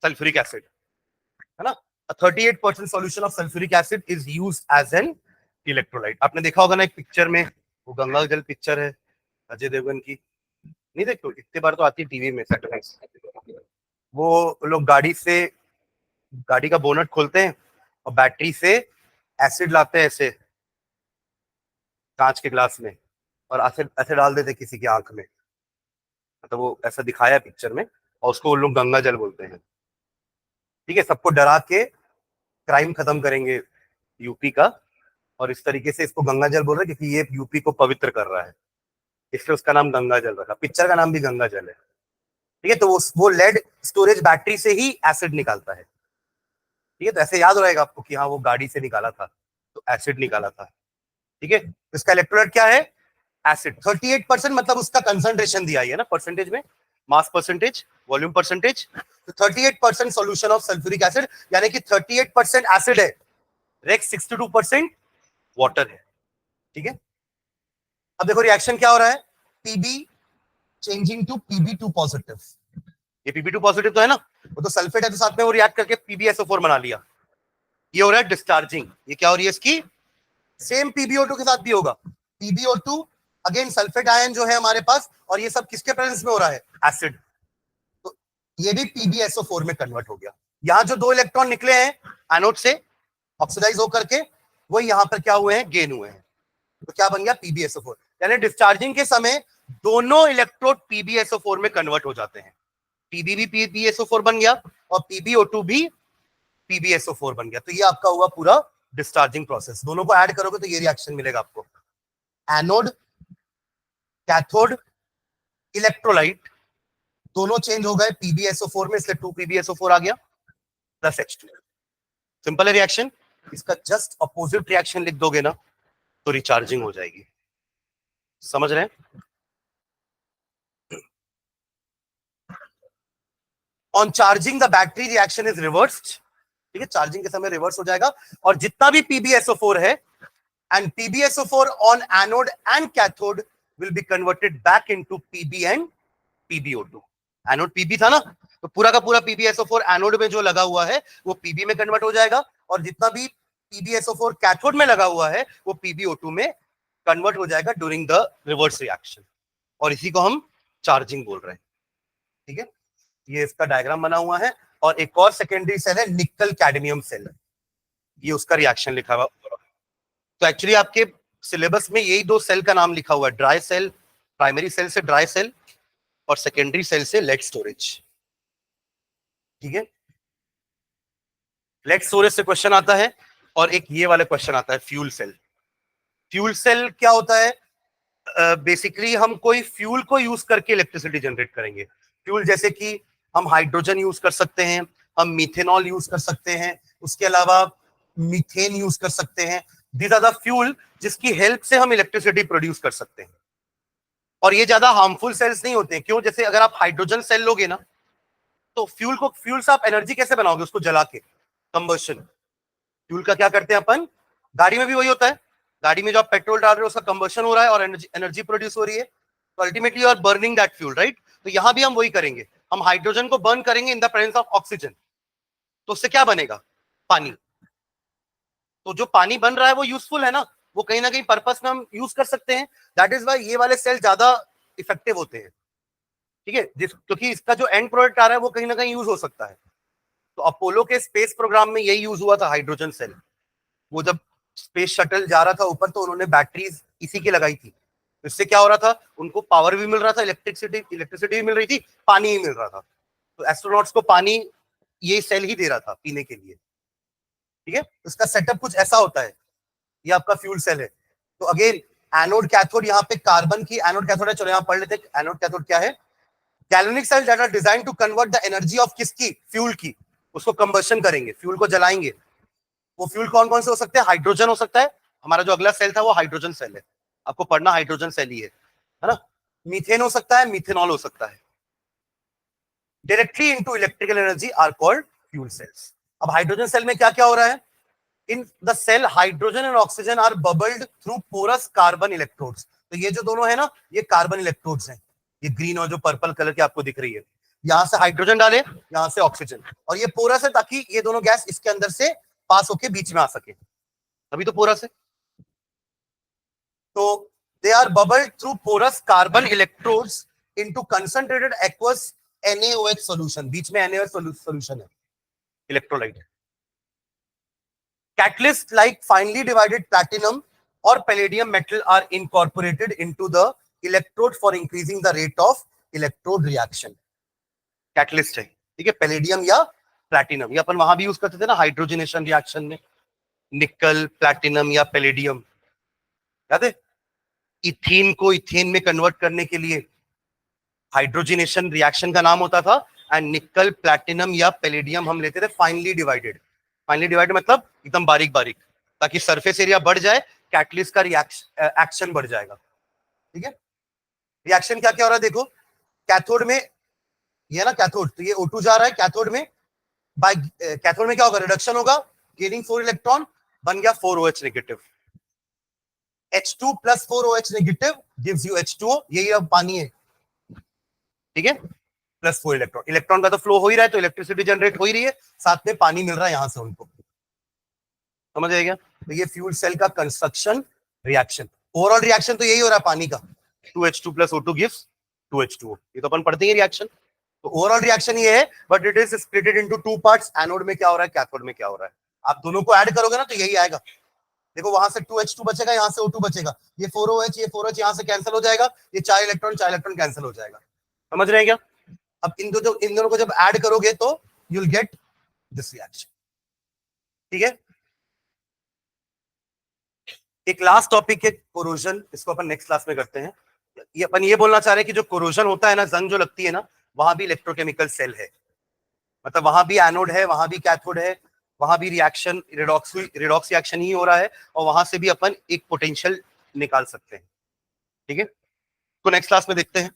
सल्फ्यूरिक एसिड, है ना। 38% solution of sulphuric acid is used as an electrolyte. आपने देखा होगा ना एक पिक्चर में, वो गंगा जल पिक्चर है अजय देवगन की, नहीं देखते, इतने बार तो आती है टीवी में सैटेलाइट, वो लोग गाड़ी का बोनट खोलते हैं और बैटरी से एसिड लाते हैं ऐसे कांच के ग्लास में, और एसिड ऐसे डाल देते किसी की आंख में, तो वो ऐसा दिखाया पिक्चर में, और उसको वो लोग गंगा जल बोलते हैं, ठीक है। सबको डरा के क्राइम खत्म करेंगे यूपी का, और इस तरीके से इसको गंगा जल बोल रहे हैं क्योंकि ये यूपी को पवित्र कर रहा है, इसलिए उसका नाम गंगा जल रखा, पिक्चर का नाम भी गंगा जल है, ठीक है। तो वो लेड स्टोरेज बैटरी से ही एसिड निकालता है, ठीक है। तो ऐसे याद रहेगा आपको कि हाँ वो गाड़ी से निकाला था, तो एसिड निकाला था, ठीक है। तो इसका इलेक्ट्रोलाइट क्या है, एसिड। 38% मतलब उसका कंसंट्रेशन दिया है ना, परसेंटेज में, मास परसेंटेज, वॉल्यूम परसेंटेज, तो 38% सॉल्यूशन ऑफ सल्फ्यूरिक एसिड, यानी कि 38% एसिड है, रेक्स 62% वाटर है, ठीक है। अब देखो रिएक्शन क्या हो रहा है, Pb changing to Pb2 positive, ये Pb2 पॉजिटिव तो है ना, वो तो सल्फेट है, तो साथ में वो रिएक्ट करके PbSO4 बना लिया, ये हो रहा है डिस्चार्जिंग। ये क्या हो रही है इसकी, सेम PbO2 के साथ भी होगा, PbO2 अगेन सल्फेट आयन जो है हमारे पास, और ये सब किसके प्रेजेंस में हो रहा है, एसिड, तो ये भी PbSO4 में कन्वर्ट हो गया। यहां जो 2 इलेक्ट्रॉन निकले हैं एनोड से ऑक्सीडाइज होकर के, वो यहां पर क्या हुए हैं, गेन हुए हैं, तो क्या बन गया, PbSO4, यानी डिस्चार्जिंग के समय दोनों इलेक्ट्रोड PbSO4 में कन्वर्ट हो जाते हैं, Pb भी PbSO4 बन गया और PbO2 भी PbSO4 बन गया। तो ये आपका हुआ पूरा डिस्चार्जिंग प्रोसेस, दोनों को ऐड करोगे तो ये रिएक्शन मिलेगा आपको, एनोड कैथोड इलेक्ट्रोलाइट दोनों चेंज हो गए PbSO4 में, इसलिए 2 PbSO4 आ गया प्लस H2, सिंपल है रिएक्शन। इसका जस्ट अपोजिट रिएक्शन लिख दोगे ना तो रिचार्जिंग हो जाएगी, समझ रहे हैं। On charging the battery reaction is reversed, ठीक है, चार्जिंग के समय रिवर्स हो जाएगा, और जितना भी PbSO4 है and PbSO4 on anode and cathode will be converted back into Pb and PbO2। Anode Pb था ना, तो पूरा का पूरा PbSO4 एनोड में जो लगा हुआ है वो Pb में कन्वर्ट हो जाएगा, और जितना भी PbSO4 कैथोड में लगा हुआ है वो PbO2 में कन्वर्ट हो जाएगा ड्यूरिंग द रिवर्स रिएक्शन, और इसी को हम चार्जिंग बोल रहे हैं, ठीक है। ये इसका डायग्राम बना हुआ है, और एक और सेकेंडरी सेल है निकल कैडमियम सेल, ये उसका रिएक्शन लिखा हुआ। तो एक्चुअली आपके सिलेबस में यही 2 सेल का नाम लिखा हुआ है, ड्राई सेल, प्राइमरी सेल से ड्राई सेल, और सेकेंडरी सेल से लेड स्टोरेज, ठीक है। लेट्स सोरेज से क्वेश्चन आता है और एक ये वाला क्वेश्चन आता है फ्यूल सेल। फ्यूल सेल क्या होता है? बेसिकली हम कोई फ्यूल को यूज करके इलेक्ट्रिसिटी जनरेट करेंगे। फ्यूल जैसे कि हम हाइड्रोजन यूज कर सकते हैं, हम मिथेनॉल यूज कर सकते हैं, उसके अलावा मीथेन यूज कर सकते हैं। दीज आर द फ्यूल जिसकी हेल्प से हम इलेक्ट्रिसिटी प्रोड्यूस कर सकते हैं। और ये ज्यादा हार्मफुल सेल्स नहीं होते हैं। क्यों? जैसे अगर आप हाइड्रोजन सेल लोगे ना, तो फ्यूल से आप एनर्जी कैसे बनाओगे? उसको जला के, कंबशन। फ्यूल का क्या करते हैं अपन? गाड़ी में भी वही होता है। गाड़ी में जो आप पेट्रोल डाल रहे हो उसका कंबशन हो रहा है और एनर्जी प्रोड्यूस हो रही है, तो ultimately you are burning that fuel, right? तो यहां भी हम वही करेंगे, हम हाइड्रोजन को बर्न करेंगे in the presence of oxygen. तो उससे क्या बनेगा? पानी। तो जो पानी बन रहा है वो यूजफुल है ना, वो कहीं ना कहीं पर्पस में हम यूज कर सकते हैं। दैट इज वाई ये वाले सेल ज्यादा इफेक्टिव होते हैं, ठीक है, क्योंकि इसका जो एंड प्रोडक्ट आ रहा है वो कहीं ना कहीं यूज हो सकता है। तो अपोलो के स्पेस प्रोग्राम में यही यूज हुआ था, हाइड्रोजन सेल। वो जब स्पेस शटल जा रहा था ऊपर तो उन्होंने बैटरीज इसी की लगाई थी। इससे क्या हो रहा था? उनको पावर भी मिल रहा था, इलेक्ट्रिसिटी भी मिल रही थी, पानी भी मिल रहा था। तो एस्ट्रोनॉट्स को पानी ये सेल ही दे रहा था पीने के लिए, ठीक है। इसका सेटअप कुछ ऐसा होता है। ये आपका फ्यूल सेल है। तो अगेन एनोड कैथोड, यहाँ पे कार्बन की एनोड कैथोड है। चलो यहाँ पढ़ लेते हैं एनोड कैथोड क्या है। Galvanic cell that are design to convert the energy of किसकी? फ्यूल की। उसको कंबशन करेंगे, फ्यूल को जलाएंगे। वो फ्यूल कौन कौन से हो सकते हैं? हाइड्रोजन हो सकता है। हमारा जो अगला सेल था वो हाइड्रोजन सेल है, आपको पढ़ना हाइड्रोजन सेल ही है ना। मीथेन हो सकता है, मिथेनॉल हो सकता है। Directly into electrical energy are called fuel cells. अब हाइड्रोजन सेल में क्या क्या हो रहा है? In the cell hydrogen and oxygen are bubbled through porous carbon electrodes. तो ये जो दोनों है ना, ये कार्बन इलेक्ट्रोड्स हैं। ये ग्रीन और जो पर्पल कलर की आपको दिख रही है, यहां से हाइड्रोजन डाले, यहां से ऑक्सीजन, और ये पोरस है ताकि ये दोनों गैस इसके अंदर से पास होके बीच में आ सके, अभी तो पोरस है। तो they are bubbled through porous carbon electrodes into concentrated aqueous NaOH solution. बीच में NaOH सॉल्यूशन है, electrolyte. Catalysts like finely divided platinum or palladium metal are incorporated into the electrode for increasing the rate of electrode reaction. Catalyst है, ठीक है, palladium या platinum. ये अपन वहां भी यूज करते थे ना हाइड्रोजनेशन रिएक्शन में, निकल, प्लैटिनम या पैलेडियम, याद है? इथेन को इथेन में कन्वर्ट करने के लिए हाइड्रोजनेशन रिएक्शन का नाम होता था। एंड निकल, प्लैटिनम या पैलेडियम हम लेते थे फाइनली डिवाइडेड। फाइनली डिवाइडेड मतलब एकदम बारीक बारीक, ताकि सरफेस एरिया बढ़ जाए, कैटलिस्ट का एक्शन बढ़ जाएगा, ठीक है। रिएक्शन क्या क्या हो रहा है देखो। कैथोड में ये ना कैथोड, तो ये O2 जा रहा है कैथोड में। बाय कैथोड में क्या होगा? रिडक्शन होगा, गेनिंग 4 इलेक्ट्रॉन, बन गया 4OH negative. H2 plus 4OH negative gives you H2O। यही अब पानी है, ठीक है, प्लस 4 इलेक्ट्रॉन। इलेक्ट्रॉन का तो फ्लो हो ही रहा है, तो इलेक्ट्रिसिटी जनरेट हो ही रही है, साथ में पानी मिल रहा है यहां से उनको, समझ आएगा? तो ये फ्यूल सेल का कंस्ट्रक्शन रिएक्शन, ओवरऑल रिएक्शन तो यही हो रहा है पानी का। 2H2 plus O2 gives 2H2O। ये तो अपन पढ़ते हैं रिएक्शन। तो ओवरऑल रिएक्शन ये है, but it is splitted into 2 parts. Anode में क्या हो रहा है, कैथोड में क्या हो रहा है। आप दोनों को ऐड करोगे ना तो यही आएगा। देखो वहां से 2H2 बचेगा, यहां से O2 बचेगा, ये 4OH यहां से कैंसिल हो जाएगा, ये 4 इलेक्ट्रॉन कैंसिल हो जाएगा। समझ रहे हैं क्या? अब इन दोनों को जब ऐड करोगे तो you will get this reaction, ठीक है। एक लास्ट टॉपिक है कोरोजन, इसको अपन नेक्स्ट क्लास में करते हैं। ये अपन ये बोलना चाह रहे हैं कि जो कोरोजन होता है ना, जंग जो लगती है ना, वहां भी इलेक्ट्रोकेमिकल सेल है। मतलब वहां भी एनोड है, वहां भी कैथोड है, वहां भी रिएक्शन रिडॉक्स रिएक्शन ही हो रहा है, और वहां से भी अपन एक पोटेंशियल निकाल सकते हैं, ठीक है। तो नेक्स्ट क्लास में देखते हैं।